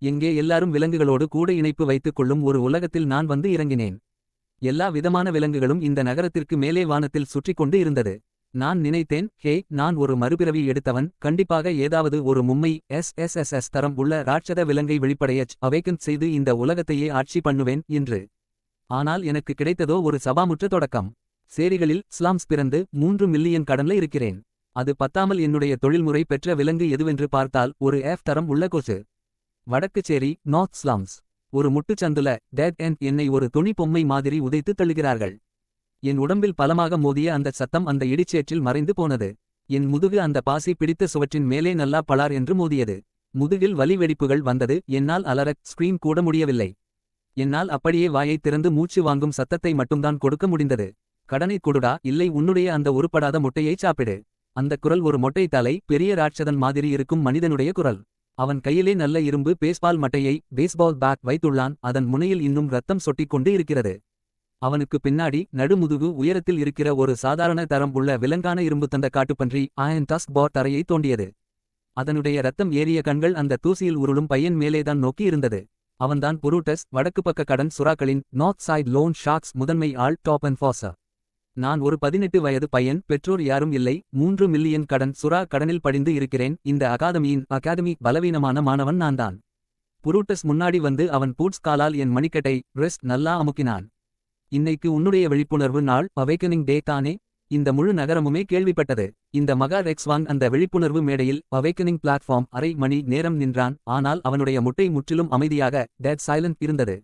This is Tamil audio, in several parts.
எங்கே எல்லாரும் விலங்குகளோடு கூட இணைப்பு வைத்துக் கொள்ளும் ஒரு உலகத்தில் நான் வந்து இறங்கினேன். எல்லா விதமான விலங்குகளும் இந்த நகரத்திற்கு மேலே வானத்தில் சுற்றிக் கொண்டு இருந்தது. நான் நினைத்தேன், ஹே, நான் ஒரு மறுபிறவி எடுத்தவன், கண்டிப்பாக ஏதாவது ஒரு மும்மை SSSS தரம் உள்ள ராட்சத விலங்கை வெளிப்படையச் அவேக்கன் செய்து இந்த உலகத்தையே ஆட்சி பண்ணுவேன் என்று. ஆனால் எனக்கு கிடைத்ததோ ஒரு சபாமுற்ற தொடக்கம். சேரிகளில் ஸ்லாம்ஸ் பிறந்து 3 மில்லியன் கடன்ல இருக்கிறேன். அது பத்தாமல் என்னுடைய தொழில்முறை பெற்ற விலங்கு எதுவென்று பார்த்தால் ஒரு F தரம் உள்ள கொசு. வடக்குச்சேரி நார்த் ஸ்லாம்ஸ். ஒரு முட்டுச்சந்துல டெட் எண்ட் என்னை ஒரு துணி பொம்மை மாதிரி உதைத்து தள்ளுகிறார்கள். என் உடம்பில் பலமாக மோதிய அந்த சத்தம் அந்த இடிச்சேற்றில் மறைந்து போனது. என் முதுகு அந்த பாசி பிடித்த சுவற்றின் மேலே நல்லா பளார் என்று மோதியது. முதுகில் வலி வெடிப்புகள் வந்தது. என்னால் அலறக் ஸ்கிரீம் கூட முடியவில்லை. என்னால் அப்படியே வாயைத் திறந்து மூச்சு வாங்கும் சத்தத்தை மட்டும்தான் கொடுக்க முடிந்தது. கடனை கொடுடா, இல்லை உன்னுடைய அந்த உருப்படாத முட்டையைச் சாப்பிடு. அந்த குரல் ஒரு மொட்டை தலை பெரிய ராட்சதன் மாதிரி இருக்கும் மனிதனுடைய குரல். அவன் கையிலே நல்ல இரும்பு பேஸ்பால் மட்டையை பேஸ்பால் பேட் வைத்துள்ளான். அதன் முனையில் இன்னும் ரத்தம் சொட்டிக் கொண்டு இருக்கிறது. அவனுக்கு பின்னாடி நடுமுதுகு உயரத்தில் இருக்கிற ஒரு சாதாரண தரம் உள்ள விலங்கான இரும்பு தந்த காட்டுப்பன்றி அயன் டஸ்க் பாட் தரையை தோண்டியது. அதனுடைய ரத்தம் ஏறிய கண்கள் அந்த தூசியில் உருளும் பையன் மேலேதான் நோக்கி இருந்தது. அவன்தான் புரூட்டஸ், வடக்கு பக்க கடன் சுறாக்களின் நார்த் சைட் லோன் ஷார்க்ஸ் முதன்மை ஆள் டாப் அண்ட் ஃபாசர். நான் ஒரு 18 வயது பையன், பெற்றோர் யாரும் இல்லை, 3 மில்லியன் கடன் சுறா கடனில் படிந்து இருக்கிறேன். இந்த அகாதமி பலவீனமான மாணவன் நான்தான். புரூட்டஸ் முன்னாடி வந்து அவன் பூட்ஸ் காலால் என் மணிக்கட்டை ரெஸ்ட் நல்லா அமுக்கினான். இன்னைக்கு உன்னுடைய விழிப்புணர்வு நாள், அவேக்கனிங் டே தானே? இந்த முழு நகரமுமே கேள்விப்பட்டது. இந்த மகா ரெக்ஸ்வாங் அந்த விழிப்புணர்வு மேடையில் அவேக்கனிங் பிளாட்ஃபார்ம் அரை மணி நேரம் நின்றான். ஆனால் அவனுடைய முட்டை முற்றிலும் அமைதியாக டெட் சைலண்ட் இருந்தது.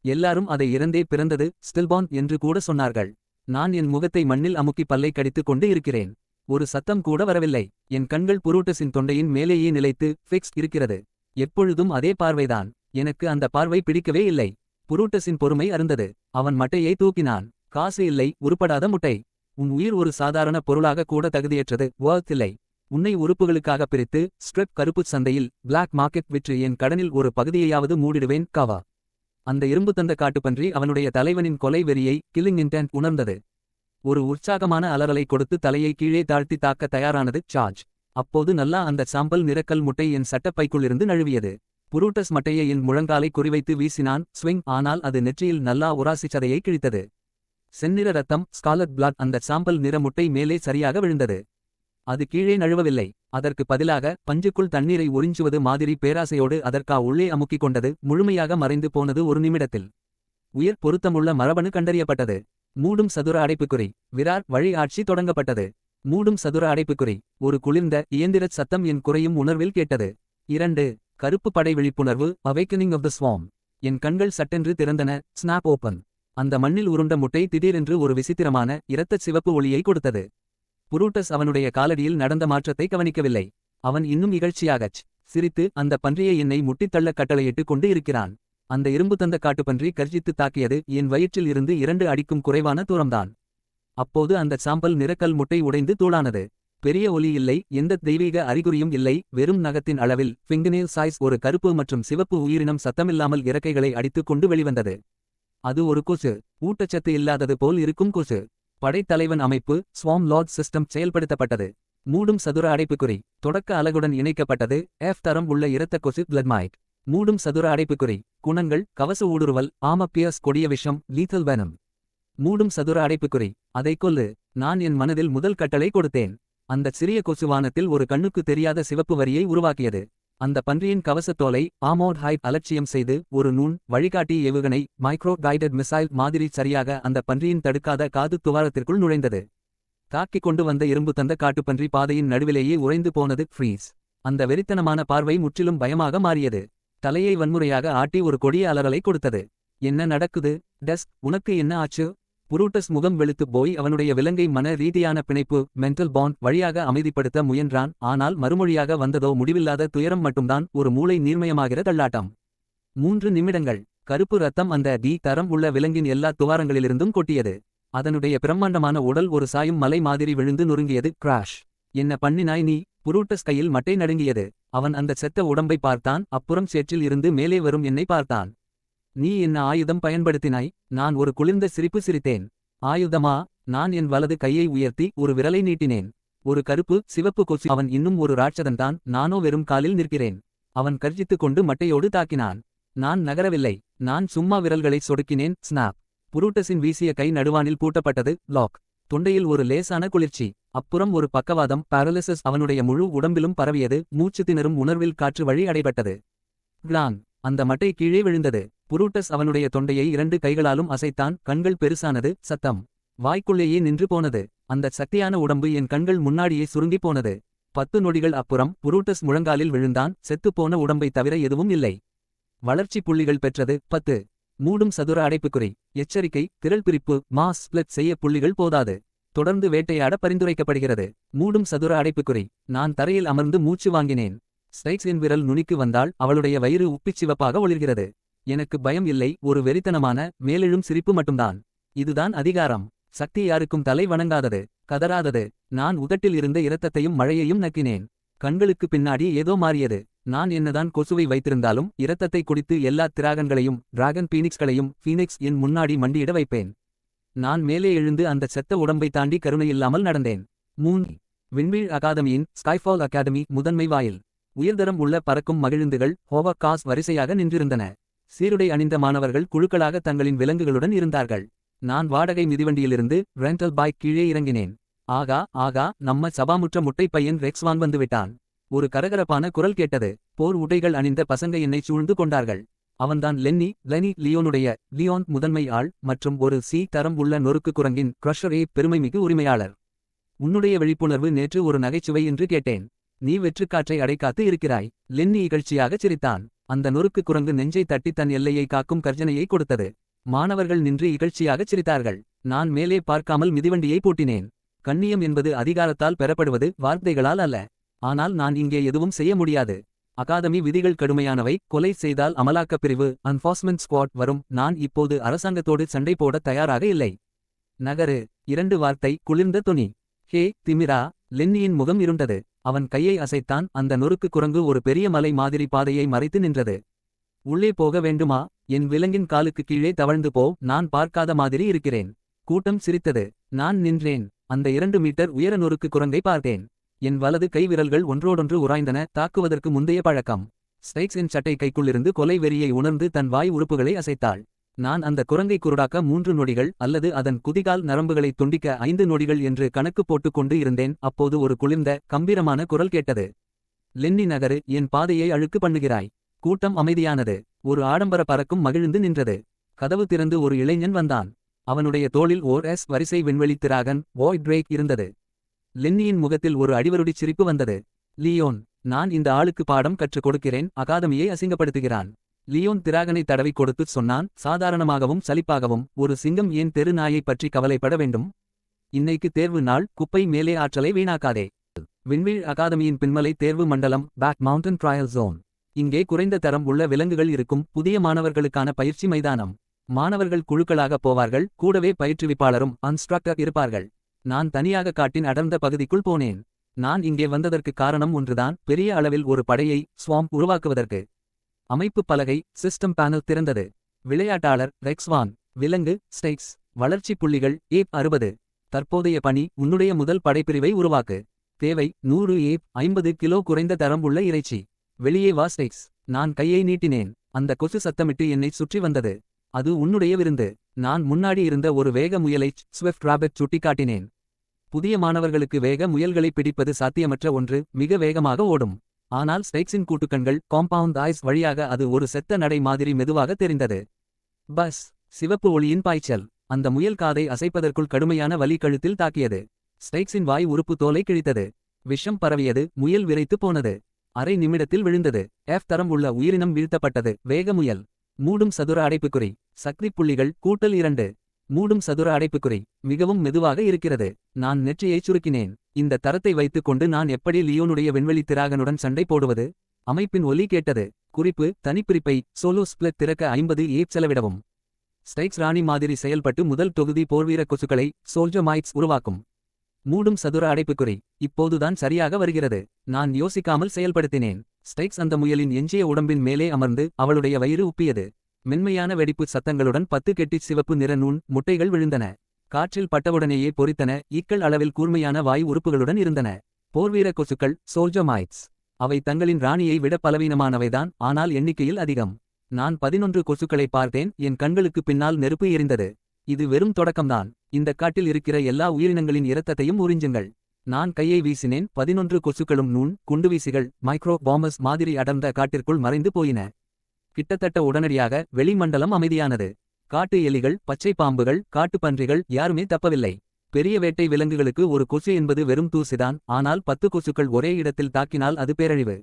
எல்லாரும் அதை இறந்தே பிறந்தது ஸ்டில்பான் என்று கூட சொன்னார்கள். நான் என் முகத்தை மண்ணில் அமுக்கி பல்லை கடித்துக் கொண்டு இருக்கிறேன். ஒரு சத்தம் கூட வரவில்லை. என் கண்கள் புரூட்டஸின் தொண்டையின் மேலேயே நிலைத்து ஃபிக்ஸ் இருக்கிறது. எப்பொழுதும் அதே பார்வைதான். எனக்கு அந்த பார்வை பிடிக்கவே இல்லை. புரூட்டஸின் பொறுமை அருந்தது. அவன் மட்டையை தூக்கினான். காசு இல்லை, உருப்படாத முட்டை. உன் உயிர் ஒரு சாதாரண பொருளாக கூட தகுதியற்றது, வொர்த் இல்லை. உன்னை உறுப்புகளுக்காக பிரித்து ஸ்ட்ரெப் கருப்புச் சந்தையில் பிளாக் மார்க்கெட் விற்று என் கடனில் ஒரு பகுதியையாவது மூடிடுவேன் காவா. அந்த இரும்பு தந்த காட்டுப்பன்றி அவனுடைய தலைவனின் கொலை வெறியை கில்லிங் இன்டென்ட் உணர்ந்தது. ஒரு உற்சாகமான அலறலை கொடுத்து தலையை கீழே தாழ்த்தி தாக்க தயாரானது சார்ஜ். அப்போது நல்லா அந்த சாம்பல் நிறக்கல் முட்டை என் சட்டப்பைக்குள்ளிருந்து நழுவியது. புரூட்டஸ் மட்டையை என் முழங்காலை குறிவைத்து வீசினான். ஸ்விங். ஆனால் அது நெற்றியில் நல்லா உராசி சதையை கிழித்தது. செந்நிற ரத்தம் ஸ்காலட் பிளாட் அந்த சாம்பல் நிற முட்டை மேலே சரியாக விழுந்தது. அது கீழே நழுவவில்லை. அதற்கு பதிலாக பஞ்சுக்குள் தண்ணீரை உறிஞ்சுவது மாதிரி பேராசையோடு அதற்கா உள்ளே அமுக்கிக் கொண்டது. முழுமையாக மறைந்து போனது ஒரு நிமிடத்தில். உயிர் பொருத்தமுள்ள மரபணு கண்டறியப்பட்டது. மூடும் சதுர அடைப்புக்குறி. விரார் வழி ஆட்சி தொடங்கப்பட்டது. மூடும் சதுர அடைப்புக்குறி. ஒரு குளிர்ந்த இயந்திரச் சத்தம் என் குறையும் உணர்வில் கேட்டது. 2. கருப்பு படை விழிப்புணர்வு அவேக்கனிங் ஆஃப் த ஸ்வார்ம். என் கண்கள் சட்டென்று திறந்தன. Snap open. அந்த மண்ணில் உருண்ட முட்டை திடீரென்று ஒரு விசித்திரமான இரத்தச் சிவப்பு ஒளியை கொடுத்தது. புரூட்டஸ் அவனுடைய காலடியில் நடந்த மாற்றத்தை கவனிக்கவில்லை. அவன் இன்னும் இகழ்ச்சியாகச் சிரித்து அந்த பன்றியை என்னை முட்டித்தள்ள கட்டளையிட்டு கொண்டு இருக்கிறான். அந்த இரும்பு தந்த காட்டுப்பன்றி கர்ஜித்து தாக்கியது என் வயிற்றில் இருந்து 2 அடிக்கும் குறைவான தூரம்தான். அப்போது அந்த சாம்பல் நிறக்கல் முட்டை உடைந்து தூளானது. பெரிய ஒலி இல்லை, எந்த தெய்வீக அறிகுறியும் இல்லை. வெறும் நகத்தின் அளவில் ஃபிங்கனேல் சைஸ் ஒரு கருப்பு மற்றும் சிவப்பு உயிரினம் சத்தமில்லாமல் இறக்கைகளை அடித்துக் கொண்டு வெளிவந்தது. அது ஒரு கொசு. ஊட்டச்சத்து இல்லாதது போல் இருக்கும் கொசு. படைத்தலைவன் அமைப்பு ஸ்வார்ம் லார்ட் சிஸ்டம் செயல்படுத்தப்பட்டது. மூடும் சதுர அடைப்புக்குறி. தொடக்க அலகுடன் இணைக்கப்பட்டது. F தரம் உள்ள இரத்த கொசு பிளட்மைட். மூடும் சதுர அடைப்புக்குறி. குணங்கள் கவச ஊடுருவல் ஆமப்பியர்ஸ் கொடிய விஷம் லீத்தல் வெனம். மூடும் சதுர அடைப்புக்குறி. அதை கொல்லு. நான் என் மனதில் முதல் கட்டளை கொடுத்தேன். அந்த சிறிய கொசுவானத்தில் ஒரு கண்ணுக்கு தெரியாத சிவப்பு வரியை உருவாக்கியது. அந்த பன்றியின் கவசத்தோலை ஆமோட் ஹைட் அலட்சியம் செய்து ஒரு நூன் வழிகாட்டி ஏவுகணை மைக்ரோ கைடட் மிசைல் மாதிரி சரியாக அந்த பன்றியின் தடுக்காத காது துவாரத்திற்குள் நுழைந்தது. தாக்கிக் கொண்டு வந்த இரும்பு தந்த காட்டுப்பன்றி பாதையின் நடுவிலேயே உறைந்து போனது. ஃப்ரீஸ். அந்த வெறித்தனமான பார்வை முற்றிலும் பயமாக மாறியது. தலையை வன்முறையாக ஆட்டி ஒரு கொடிய அலறலை கொடுத்தது. என்ன நடக்குது டெஸ்க், உனக்கு என்ன ஆச்சு? புரூட்டஸ் முகம் வெளுத்து போய் அவனுடைய விலங்கை மன ரீதியான பிணைப்பு மென்டல் பாண்ட் வழியாக அமைதிப்படுத்த முயன்றான். ஆனால் மறுமொழியாக வந்ததோ முடிவில்லாத துயரம் மட்டும்தான். ஒரு மூளை நீர்மயமாகிற தள்ளாட்டம். 3 நிமிடங்கள். கருப்பு ரத்தம் அந்த டி தரம் உள்ள விலங்கின் எல்லா துவாரங்களிலிருந்தும் கொட்டியது. அதனுடைய பிரம்மாண்டமான உடல் ஒரு சாயும் மலை மாதிரி விழுந்து நொறுங்கியது. கிராஷ். என்ன பண்ணினாய் நீ? புரூட்டஸ் கையில் மட்டை நடுங்கியது. அவன் அந்த செத்த உடம்பை பார்த்தான். அப்புறம் சேற்றில் இருந்து மேலே வரும் என்னை பார்த்தான். நீ என்ன ஆயுதம் பயன்படுத்தினாய்? நான் ஒரு குளிர்ந்த சிரிப்பு சிரித்தேன். ஆயுதமா? நான் என் வலது கையை உயர்த்தி ஒரு விரலை நீட்டினேன். ஒரு கருப்பு சிவப்பு கொசு. அவன் இன்னும் ஒரு ராட்சதன்தான். நானோ வெறும் காலில் நிற்கிறேன். அவன் கர்ஜித்துக் கொண்டு மட்டையோடு தாக்கினான். நான் நகரவில்லை. நான் சும்மா விரல்களை சொடுக்கினேன். ஸ்னாப். புரூட்டஸின் வீசிய கை நடுவானில் பூட்டப்பட்டது. லாக். தொண்டையில் ஒரு லேசான குளிர்ச்சி. அப்புறம் ஒரு பக்கவாதம் பாரலிசிஸ் அவனுடைய முழு உடம்பிலும் பரவியது. மூச்சு திணறும் உணர்வில் காற்று வழி அடைபட்டது. கிளாங். அந்த மட்டை கீழே விழுந்தது. புரூட்டஸ் அவனுடைய தொண்டையை 2 கைகளாலும் அசைத்தான். கண்கள் பெருசானது. சத்தம் வாய்க்குள்ளேயே நின்று போனது. அந்த சக்தியான உடம்பு என் கண்கள் முன்னாடியே சுருங்கிப் போனது. 10 நொடிகள் அப்புறம் புரூட்டஸ் முழங்காலில் விழுந்தான். செத்துப்போன உடம்பை தவிர எதுவும் இல்லை. வளர்ச்சி புள்ளிகள் பெற்றது 10. மூடும் சதுர அடைப்புக்குறி. எச்சரிக்கை: திரள் பிரிப்பு மாஸ் ஸ்ப்ளிட் செய்ய புள்ளிகள் போதாது. தொடர்ந்து வேட்டையாட பரிந்துரைக்கப்படுகிறது. மூடும் சதுர அடைப்புக்குறி. நான் தரையில் அமர்ந்து மூச்சு வாங்கினேன். ஸ்டைக்ஸ் என் விரல் நுனிக்கு வந்தாள். அவளுடைய வயிறு உப்பிச்சிவப்பாக ஒளிர்கிறது. எனக்கு பயம் இல்லை, ஒரு வெறித்தனமான மேலெழும் சிரிப்பு மட்டும்தான். இதுதான் அதிகாரம். சக்தி யாருக்கும் தலை வணங்காதது, கதறாதது. நான் உதட்டில் இருந்த இரத்தத்தையும் மழையையும் நக்கினேன். கண்களுக்கு பின்னாடி ஏதோ மாறியது. நான் என்னதான் கொசுவை வைத்திருந்தாலும் இரத்தத்தை குடித்து எல்லா திராகன்களையும் டிராகன் ஃபீனிக்ஸ் என் முன்னாடி மண்டியிட வைப்பேன். நான் மேலே எழுந்து அந்த செத்த உடம்பை தாண்டி கருணையில்லாமல் நடந்தேன். 3. விண்வீழ் அகாதமியின் ஸ்கைஃபால் அகாடமி முதன்மை வாயில். உயர்தரம் உள்ள பறக்கும் மகிழுந்துகள் ஹோவர் காஸ் வரிசையாக நின்றிருந்தன. சீருடை அணிந்த மாணவர்கள் குழுக்களாக தங்களின் விலங்குகளுடன் இருந்தார்கள். நான் வாடகை மிதிவண்டியிலிருந்து ரெண்டல் பைக் கீழே இறங்கினேன். ஆகா ஆகா, நம்ம சபாமுற்ற முட்டை பையன் ரெக்ஸ்வான் வந்துவிட்டான். ஒரு கரகரப்பான குரல் கேட்டது. போர் உடைகள் அணிந்த பசங்க என்னை சூழ்ந்து கொண்டார்கள். அவன்தான் லெனி லியோன் முதன்மை ஆள் மற்றும் ஒரு சி தரம் உள்ள நொறுக்கு குரங்கின் க்ரஷர் பெருமைமிகு உரிமையாளர். உன்னுடைய விழிப்புணர்வு நேற்று ஒரு நகைச்சுவை என்று கேட்டேன். நீ வெற்றுக்காற்றை அடைக்காத்து இருக்கிறாய். லென்னி இகழ்ச்சியாகச் சிரித்தான். அந்த நொறுக்கு குரங்கு நெஞ்சை தட்டி தன் எல்லையை காக்கும் கர்ஜனையை கொடுத்தது. மாணவர்கள் நின்று இகழ்ச்சியாகச் சிரித்தார்கள். நான் மேலே பார்க்காமல் மிதிவண்டியை பூட்டினேன். கண்ணியம் என்பது அதிகாரத்தால் பெறப்படுவது, வார்த்தைகளால் அல்ல. ஆனால் நான் இங்கே எதுவும் செய்ய முடியாது. அகாதமி விதிகள் கடுமையானவை. கொலை செய்தால் அமலாக்கப் பிரிவு என்ஃபோர்ஸ்மென்ட் ஸ்குவாட் வரும். நான் இப்போது அரசாங்கத்தோடு சண்டை போட தயாராக இல்லை. நகரு. 2 வார்த்தை, குளிர்ந்த தொனி. ஹே திமிரா. லென்னியின் முகம் இருண்டது. அவன் கையை அசைத்தான். அந்த நொறுக்கு குரங்கு ஒரு பெரிய மலை மாதிரி பாதையை மறைத்து நின்றது. உள்ளே போக வேண்டுமா? என் விலங்கின் காலுக்கு கீழே தவழ்ந்து போ. நான் பார்க்காத மாதிரி இருக்கிறேன். கூட்டம் சிரித்தது. நான் நின்றேன். அந்த 2 மீட்டர் உயர நொறுக்கு குரங்கை பார்த்தேன். என் வலது கை விரல்கள் ஒன்றோடொன்று உராய்ந்தன. தாக்குவதற்கு முந்தைய பழக்கம். ஸ்டைக்ஸ் என் சட்டை கைக்குள்ளிருந்து கொலை வெறியை உணர்ந்து தன் வாய் உறுப்புகளை அசைத்தாள். நான் அந்த குரங்கை குருடாக்க 3 நொடிகள் அல்லது அதன் குதிகால் நரம்புகளை துண்டிக்க 5 நொடிகள் என்று கணக்கு போட்டுக் கொண்டு இருந்தேன். அப்போது ஒரு குளிர்ந்த கம்பீரமான குரல் கேட்டது. லென்னி, நகரு, என் பாதையை அழுக்கு பண்ணுகிறாய். கூட்டம் அமைதியானது. ஒரு ஆடம்பர பறக்கும் மகிழ்ந்து நின்றது. கதவு திறந்து ஒரு இளைஞன் வந்தான். அவனுடைய தோளில் ஓர் எஸ் வரிசை விண்வெளி திராகன் வாய்ட் டிரேக் இருந்தது. லென்னியின் முகத்தில் ஒரு அடிவருடி சிரிப்பு வந்தது. லியோன், நான் இந்த ஆளுக்கு பாடம் கற்றுக் கொடுக்கிறேன். அகாதமியை அசிங்கப்படுத்துகிறான். லியோன் திராகனை தடவி கொடுத்துச் சொன்னான், சாதாரணமாகவும் சலிப்பாகவும், ஒரு சிங்கம் ஏன் தெரு நாயைப் பற்றி கவலைப்பட வேண்டும்? இன்னைக்கு தேர்வு நாள். குப்பை மேலே ஆற்றலை வீணாக்காதே. விண்வீழ் அகாதமியின் பின்மலை தேர்வு மண்டலம் பேக் மவுண்டன் ட்ரையல் ஜோன். இங்கே குறைந்த தரம் உள்ள விலங்குகள் இருக்கும். புதிய மாணவர்களுக்கான பயிற்சி மைதானம். மாணவர்கள் குழுக்களாக போவார்கள். கூடவே பயிற்றுவிப்பாளரும் இன்ஸ்ட்ரக்டர் இருப்பார்கள். நான் தனியாக காட்டின் அடர்ந்த பகுதிக்குள் போனேன். நான் இங்கே வந்ததற்கு காரணம் ஒன்றுதான், பெரிய அளவில் ஒரு படையை ஸ்வாம்ப் உருவாக்குவதற்கு. அமைப்பு பலகை சிஸ்டம் பேனல் திறந்தது. விளையாட்டாளர் ரெக்ஸ்வான். விலங்கு ஸ்டைக்ஸ். வளர்ச்சி புள்ளிகள் ஏப் 60. தற்போதைய பணி, உன்னுடைய முதல் படைப்பிரிவை உருவாக்கு. தேவை 100 ஏப் 50 கிலோ குறைந்த தரம் உள்ள இறைச்சி. வெளியே வா ஸ்டைக்ஸ். நான் கையை நீட்டினேன். அந்த கொசு சத்தமிட்டு என்னை சுற்றி வந்தது. அது உன்னுடைய விருந்து. நான் முன்னாடி இருந்த ஒரு வேக முயலைச் ஸ்விஃப்ட் ராபிட் சுட்டிக்காட்டினேன். புதிய மாணவர்களுக்கு வேக முயல்களை பிடிப்பது சாத்தியமற்ற ஒன்று. மிக வேகமாக ஓடும். ஆனால் ஸ்டைக்ஸின் கூட்டுக்கண்கள் காம்பவுண்ட் ஐஸ் வழியாக அது ஒரு செத்த நடை மாதிரி மெதுவாக தெரிந்தது. பஸ். சிவப்பு ஒளியின் பாய்ச்சல். அந்த முயல் காதை அசைப்பதற்குள் கடுமையான வலி கழுத்தில் தாக்கியது. ஸ்டைக்ஸின் வாய் உறுப்பு தோலை கிழித்தது. விஷம் பரவியது. முயல் விரைத்து போனது. அரை நிமிடத்தில் விழுந்தது. எஃப் தரம் உள்ள உயிரினம் வீழ்த்தப்பட்டது. வேக முயல். மூடும் சதுர அடைப்புக்குறி. சக்தி புள்ளிகள் கூட்டல் 2. மூடும் சதுர அடைப்புக்குறி. மிகவும் மெதுவாக இருக்கிறது. நான் நெற்றியைச் சுருக்கினேன். இந்த தரத்தை வைத்துக் கொண்டு நான் எப்படி லியோனுடைய விண்வெளி திராகனுடன் சண்டை போடுவது? அமைப்பின் ஒலி கேட்டது. குறிப்பு: தனிப்பிரிப்பை சோலோ ஸ்பிளிட் திறக்க 50 ஏப் செலவிடவும். ஸ்டைக்ஸ் ராணி மாதிரி செயல்பட்டு முதல் தொகுதி போர்வீர கொசுக்களை சோல்ஜர் மைட்ஸ் உருவாக்கும். மூடும் சதுர அடைப்புக்குறி. இப்போதுதான் சரியாக வருகிறது. நான் யோசிக்காமல் செயல்படுத்தினேன். ஸ்டைக்ஸ் அந்த முயலின் எஞ்சிய உடம்பின் மேலே அமர்ந்து அவளுடைய வயிறு உப்பியது. மென்மையான வெடிப்பு சத்தங்களுடன் 10 கெட்டிச் சிவப்பு நிற நூன் முட்டைகள் விழுந்தன. காற்றில் பட்டவுடனேயே பொறித்தன. ஈக்கள் அளவில் கூர்மையான வாய் உறுப்புகளுடன் இருந்தன. போர்வீர கொசுக்கள் சோல்ஜர் மைட்ஸ். அவை தங்களின் ராணியை விட பலவீனமானவைதான், ஆனால் எண்ணிக்கையில் அதிகம். நான் 11 கொசுக்களை பார்த்தேன். என் கண்களுக்கு பின்னால் நெருப்பு எரிந்தது. இது வெறும் தொடக்கம்தான். இந்த காட்டில் இருக்கிற எல்லா உயிரினங்களின் இரத்தத்தையும் உறிஞ்சுங்கள். நான் கையை வீசினேன். 11 கொசுக்களும் குண்டுவீசிகள் மைக்ரோ பாம்பஸ் மாதிரி அடர்ந்த காட்டிற்குள் மறைந்து போயின. கிட்டத்தட்ட உடனடியாக வெளிமண்டலம் அமைதியானது. காட்டு எலிகள், பச்சை பாம்புகள், காட்டுப்பன்றிகள் யாருமே தப்பவில்லை. பெரிய வேட்டை விலங்குகளுக்கு ஒரு கொசு என்பது வெறும் தூசிதான், ஆனால் 10 கொசுக்கள் ஒரே இடத்தில் தாக்கினால் அது பேரழிவு.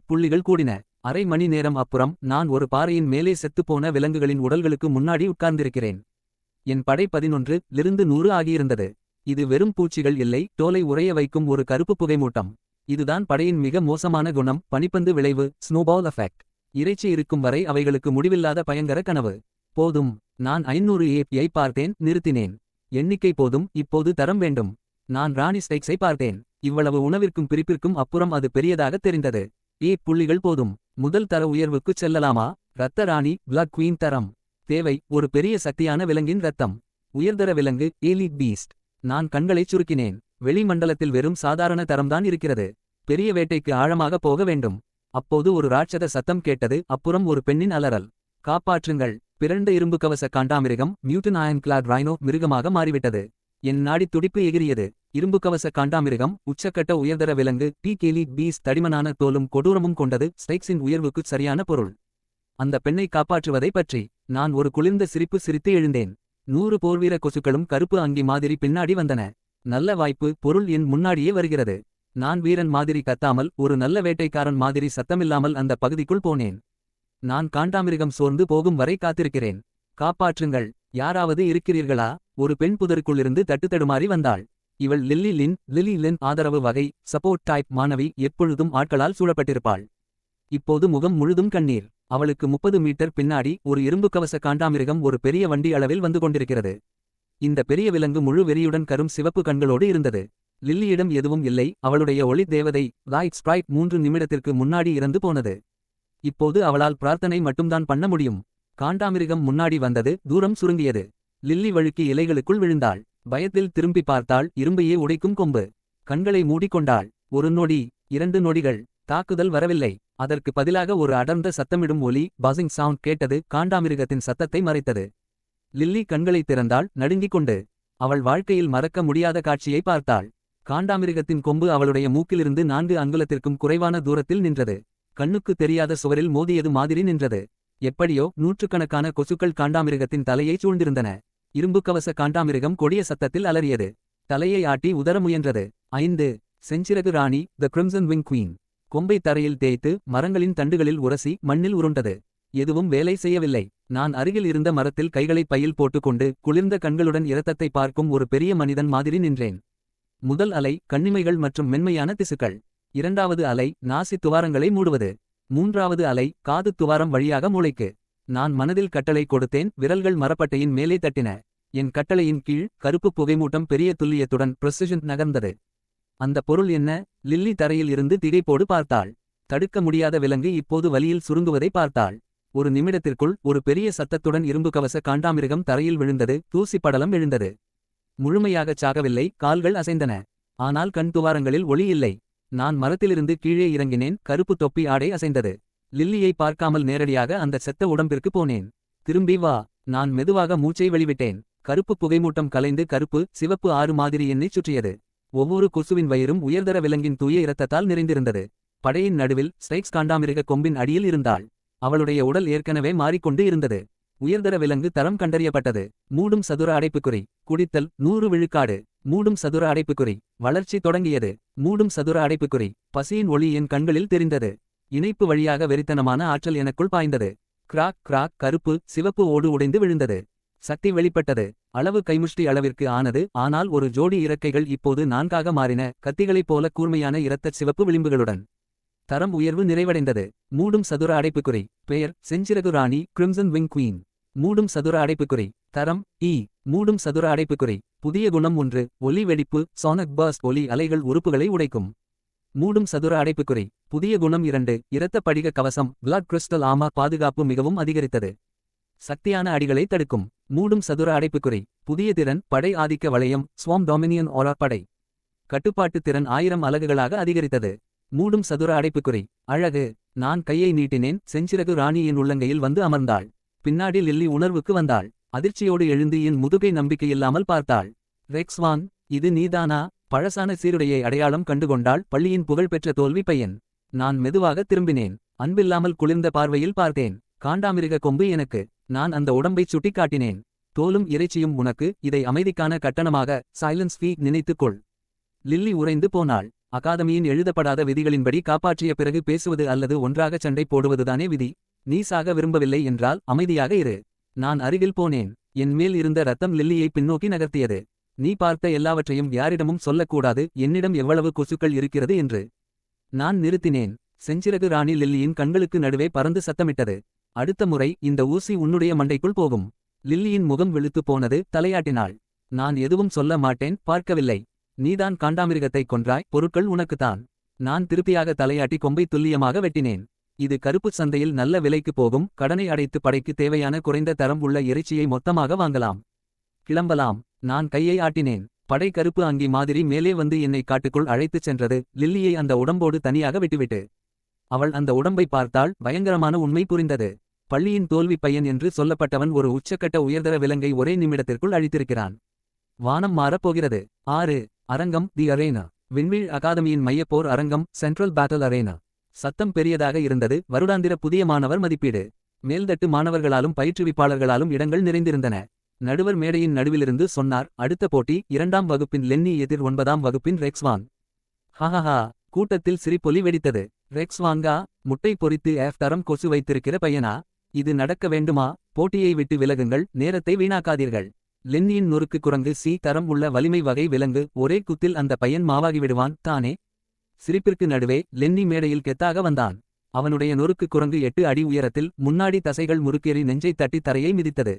புள்ளிகள் கூடின. அரை மணி நேரம் அப்புறம் நான் ஒரு பாறையின் மேலே செத்துப்போன விலங்குகளின் உடல்களுக்கு முன்னாடி உட்கார்ந்திருக்கிறேன். என் படை 11 லிருந்து 100 ஆகியிருந்தது. இது வெறும் பூச்சிகள் இல்லை, தோலை உறைய வைக்கும் ஒரு கருப்பு புகைமூட்டம். இதுதான் படையின் மிக மோசமான குணம், பனிப்பந்து விளைவு, ஸ்னோபால் எஃபெக்ட். இறைச்சி இருக்கும் வரை அவைகளுக்கு முடிவில்லாத பயங்கர கனவு. போதும். நான் 500 ஏஐ பார்த்தேன், நிறுத்தினேன். எண்ணிக்கை போதும், இப்போது தரம் வேண்டும். நான் ராணி ஸ்டைக்ஸை பார்த்தேன். இவ்வளவு உணவிற்கும் பிரிப்பிற்கும் அப்புறம் அது பெரியதாக தெரிந்தது. புள்ளிகள் போதும். முதல் தர உயர்வுக்குச் செல்லலாமா? இரத்த ராணி, பிளட் குவீன் தரம். தேவை ஒரு பெரிய சக்தியான விலங்கின் இரத்தம். உயர்தர விலங்கு, ஏலீட் பீஸ்ட். நான் கண்களைச் சுருக்கினேன். வெளிமண்டலத்தில் வெறும் சாதாரண தரம்தான் இருக்கிறது. பெரிய வேட்டைக்கு ஆழமாக போக வேண்டும். அப்போது ஒரு ராட்சத சத்தம் கேட்டது, அப்புறம் ஒரு பெண்ணின் அலறல். காப்பாற்றுங்கள்! பிறண்ட இரும்பு கவச காண்டாமிருகம், மியூட்டன் அயன் கிளாட் ரைனோ மிருகமாக மாறிவிட்டது. என் நாடி துடிப்பு எகிரியது. இரும்பு கவச காண்டாமிருகம், உச்சக்கட்ட உயர்தர விலங்கு, ஏலீட் பீஸ்ட், தடிமனான தோலும் கொடூரமும் கொண்டது, ஸ்டைக்ஸின் உயர்வுக்குச் சரியான பொருள். அந்த பெண்ணை காப்பாற்றுவதை பற்றி நான் ஒரு குளிர்ந்த சிரிப்பு சிரித்து எழுந்தேன். 100 போர்வீர கொசுக்களும் கருப்பு அங்கி மாதிரி பின்னாடி வந்தன. நல்ல வாய்ப்பு, பொருள் என் முன்னாடியே வருகிறது. நான் வீரன் மாதிரி கத்தாமல், ஒரு நல்ல வேட்டைக்காரன் மாதிரி சத்தமில்லாமல் அந்த பகுதிக்குள் போனேன். நான் காண்டாமிருகம் சோர்ந்து போகும் வரை காத்திருக்கிறேன். காப்பாற்றுங்கள்! யாராவது இருக்கிறீர்களா? ஒரு பெண் புதருக்குள்ளிருந்து தட்டுத்தடுமாறி வந்தாள். இவள் லில்லி லின் ஆதரவு வகை, சப்போர்ட் டைப் மாணவி, எப்பொழுதும் ஆட்களால் சூழப்பட்டிருப்பாள். இப்போது முகம் முழுதும் கண்ணீர். அவளுக்கு 30 மீட்டர் பின்னாடி ஒரு இரும்பு கவச காண்டாமிருகம் ஒரு பெரிய வண்டி அளவில் வந்து கொண்டிருக்கிறது. இந்த பெரிய விலங்கு முழு வெறியுடன் கரும் சிவப்பு கண்களோடு இருந்தது. லில்லியிடம் எதுவும் இல்லை. அவளுடைய ஒளி தேவதை லைட் ஸ்ப்ரைட் 3 நிமிடத்திற்கு முன்னாடி இறந்து போனது. இப்போது அவளால் பிரார்த்தனை மட்டும்தான் பண்ண முடியும். காண்டாமிருகம் முன்னாடி வந்தது, தூரம் சுருங்கியது. லில்லி வழுக்கி இலைகளுக்குள் விழுந்தாள். பயத்தில் திரும்பி பார்த்தாள். இரும்பையே உடைக்கும் கொம்பு. கண்களை மூடிக்கொண்டாள். 1 நொடி, 2 நொடிகள். தாக்குதல் வரவில்லை. அதற்கு பதிலாக ஒரு அடர்ந்த சத்தமிடும் ஒலி, பசிங் சவுண்ட் கேட்டது. காண்டாமிருகத்தின் சத்தத்தை மறைத்தது. லில்லி கண்களை திறந்தாள், நடுங்கிக் கொண்டு. அவள் வாழ்க்கையில் மறக்க முடியாத காட்சியை பார்த்தாள். காண்டாமிருகத்தின் கொம்பு அவளுடைய மூக்கிலிருந்து 4 அங்குலத்திற்கும் குறைவான தூரத்தில் நின்றது. கண்ணுக்கு தெரியாத சுவரில் மோதியது மாதிரி நின்றது. எப்படியோ நூற்றுக்கணக்கான கொசுக்கள் காண்டாமிருகத்தின் தலையை சூழ்ந்திருந்தன. இரும்பு கவச காண்டாமிருகம் கொடிய சத்தத்தில் அலறியது. தலையை ஆட்டி உதர முயன்றது. 5 செஞ்சிறகு ராணி, த கிரிம்சன் விங் குவீன். கொம்பை தரையில் தேய்த்து மரங்களின் தண்டுகளில் உரசி மண்ணில் உருண்டது. எதுவும் வேலை செய்யவில்லை. நான் அருகில் இருந்த மரத்தில் கைகளை பையில் போட்டுக்கொண்டு குளிர்ந்த கண்களுடன் இரத்தத்தை பார்க்கும் ஒரு பெரிய மனிதன் மாதிரி நின்றேன். முதல் அலை, கண்ணிமைகள் மற்றும் மென்மையான திசுக்கள். 2வது அலை, நாசி துவாரங்களை மூடுவது. 3வது அலை, காது துவாரம் வழியாக மூளைக்கு. நான் மனதில் கட்டளை கொடுத்தேன். விரல்கள் மரப்பட்டையின் மேலே தட்டின. என் கட்டளையின் கீழ் கருப்பு புகைமூட்டம் பெரிய துல்லியத்துடன் பிரசிஷன் நகர்ந்தது. அந்த பொருள் என்ன? லில்லி தரையில் இருந்து திகைப்போடு பார்த்தாள். தடுக்க முடியாத விலங்கு இப்போது வலியில் சுருங்குவதை பார்த்தாள். ஒரு நிமிடத்திற்குள் ஒரு பெரிய சத்தத்துடன் இரும்பு கவச காண்டாமிருகம் தரையில் விழுந்தது. தூசி படலம் எழுந்தது. முழுமையாகச் சாகவில்லை. கால்கள் அசைந்தன. ஆனால் கண் துவாரங்களில் ஒளி இல்லை. நான் மரத்திலிருந்து கீழே இறங்கினேன். கருப்பு தொப்பி ஆடை அசைந்தது. லில்லியை பார்க்காமல் நேரடியாக அந்த செத்த உடம்பிற்கு போனேன். திரும்பி வா. நான் மெதுவாக மூச்சை வெளிவிட்டேன். கருப்பு புகைமூட்டம் கலைந்து கருப்பு, சிவப்பு ஆறு மாதிரி என்னைச் சுற்றியது. ஒவ்வொரு கொசுவின் வயிறும் உயர்தர விலங்கின் தூய இரத்தத்தால் நிறைந்திருந்தது. படையின் நடுவில் ஸ்டைக்ஸ் காண்டாமிருக கொம்பின் அடியில் இருந்தாள். அவளுடைய உடல் ஏற்கனவே மாறிக்கொண்டு இருந்தது. உயர்தர விலங்கு தரம் கண்டறியப்பட்டது. மூடும் சதுர அடைப்புக்குறி. குடித்தல் 100 விழுக்காடு. மூடும் சதுர அடைப்புக்குறி. வளர்ச்சி தொடங்கியது. மூடும் சதுர அடைப்புக்குறி. பசியின் ஒளி என் கண்களில் தெரிந்தது. இணைப்பு வழியாக வெறித்தனமான ஆற்றல் எனக்குள் பாய்ந்தது. Crack crack. கருப்பு, சிவப்பு ஓடு உடைந்து விழுந்தது. சக்தி வெளிப்பட்டது. அளவு கைமுஷ்டி அளவிற்கு ஆனது. ஆனால் ஒரு ஜோடி இறக்கைகள் இப்போது 4ஆக மாறின, கத்திகளைப் போல கூர்மையான இரத்தச் சிவப்பு விளிம்புகளுடன். தரம் உயர்வு நிறைவடைந்தது. மூடும் சதுர அடைப்புக்குறி. பெயர் செஞ்சிறகு ராணி, கிரிம்சன் விங் குவீன். மூடும் சதுர அடைப்புக்குறி. தரம் மூடும் சதுர அடைப்புக்குறி. புதிய குணம் 1, ஒலி வெடிப்பு, சோனக் பர்ஸ்ட். ஒலி அலைகள் உறுப்புகளை உடைக்கும். மூடும் சதுர அடைப்புக்குறி. புதிய குணம் 2, இரத்த படிக கவசம், பிளட் கிறிஸ்டல் ஆமா. பாதுகாப்பு மிகவும் அதிகரித்தது. சக்தியான அடிகளை தடுக்கும். மூடும் சதுர அடைப்புக்குறி. புதிய திறன், படை ஆதிக்க வளையம், ஸ்வாம் டாமினியன் ஓரா படை. கட்டுப்பாட்டு திறன் 1000 அலகுகளாக அதிகரித்தது. மூடும் சதுர அடைப்புக்குறி. அழகு. நான் கையை நீட்டினேன். செஞ்சிறகு ராணி என் உள்ளங்கையில் வந்து அமர்ந்தாள். பின்னாடி லில்லி உணர்வுக்கு வந்தாள். அதிர்ச்சியோடு எழுந்து என் முதுகை நம்பிக்கையில்லாமல் பார்த்தாள். ரெக்ஸ்வான், இது நீதானா? பழசான சீருடையை அடையாளம் கண்டுகொண்டாள். பள்ளியின் புகழ்பெற்ற தோல்வி பையன். நான் மெதுவாக திரும்பினேன். அன்பில்லாமல் குளிர்ந்த பார்வையில் பார்த்தேன். காண்டாமிருக கொம்பு எனக்கு. நான் அந்த உடம்பைச் சுட்டிக்காட்டினேன். தோலும் இறைச்சியும் உனக்கு. இதை அமைதிக்கான கட்டணமாக சைலன்ஸ் ஃபீ நினைத்துக்கொள். லில்லி உறைந்து போனாள். அகாதமியின் எழுதப்படாத விதிகளின்படி காப்பாற்றிய பிறகு பேசுவது அல்லது ஒன்றாக சண்டை போடுவதுதானே விதி. நீ சாக விரும்பவில்லை என்றால் அமைதியாக இரு. நான் அருகில் போனேன். என் மேல் இருந்த ரத்தம் லில்லியை பின்னோக்கி நகர்த்தியது. நீ பார்த்த எல்லாவற்றையும் யாரிடமும் சொல்லக்கூடாது. என்னிடம் எவ்வளவு கொசுக்கள் இருக்கிறது என்று. நான் நிறுத்தினேன். செஞ்சிறகு ராணி லில்லியின் கண்களுக்கு நடுவே பறந்து சத்தமிட்டது. அடுத்த முறை இந்த ஊசி உன்னுடைய மண்டைக்குள் போகும். லில்லியின் முகம் வெளுத்து போனது. தலையாட்டினாள். நான் எதுவும் சொல்ல மாட்டேன். பார்க்கவில்லை. நீதான் காண்டாமிருகத்தை கொன்றாய். பொருட்கள் உனக்குத்தான். நான் திருப்பியாக தலையாட்டி கொம்பை துல்லியமாக வெட்டினேன். இது கருப்பு சந்தையில் நல்ல விலைக்கு போகும். கடனை அடைத்து படைக்கு தேவையான குறைந்த தரம் உள்ள இறைச்சியை மொத்தமாக வாங்கலாம். கிளம்பலாம். நான் கையை ஆட்டினேன். படை கருப்பு அங்கி மாதிரி மேலே வந்து என்னை காட்டுக்குள் அழைத்துச் சென்றது. லில்லியை அந்த உடம்போடு தனியாக விட்டுவிட்டு அவள் அந்த உடம்பை பார்த்தாள். பயங்கரமான உண்மை புரிந்தது. பள்ளியின் தோல்வி பையன் என்று சொல்லப்பட்டவன் ஒரு உச்சக்கட்ட உயர்தர விலங்கை ஒரே நிமிடத்திற்குள் அழித்திருக்கிறான். வானம் மாறப் போகிறது. 6. அரங்கம் தி அரேனா. விண்வீழ் அகாதமியின் மையப்போர் அரங்கம் சென்ட்ரல் பேட்டல் அரேனா. சத்தம் பெரியதாக இருந்தது. வருடாந்திர புதிய மாணவர் மதிப்பீடு. மேல்தட்டு மாணவர்களாலும் பயிற்றுவிப்பாளர்களாலும் இடங்கள் நிறைந்திருந்தன. நடுவர் மேடையின் நடுவிலிருந்து சொன்னார், அடுத்த போட்டி 2ஆம் வகுப்பின் லென்னி எதிர் 9ஆம் வகுப்பின் ரெக்ஸ்வான். ஹஹஹா. கூட்டத்தில் சிரிப்பொலி வெடித்தது. ரெக்ஸ்வாங்கா? முட்டை பொறித்து F தரம் கொசு வைத்திருக்கிற பையனா? இது நடக்க வேண்டுமா? போட்டியை விட்டு விலகுங்கள். நேரத்தை வீணாக்காதீர்கள். லென்னியின் நொறுக்கு குரங்கு C தரம் உள்ள வலிமை வகை விலங்கு. ஒரே குத்தில் அந்த பையன் மாவாகிவிடுவான் தானே? சிரிப்பிற்கு நடுவே லென்னி மேடையில் கெத்தாக வந்தான். அவனுடைய நொறுக்கு குரங்கு 8 அடி உயரத்தில். முன்னாடி தசைகள் முறுக்கேறி நெஞ்சை தட்டி தரையை மிதித்தது.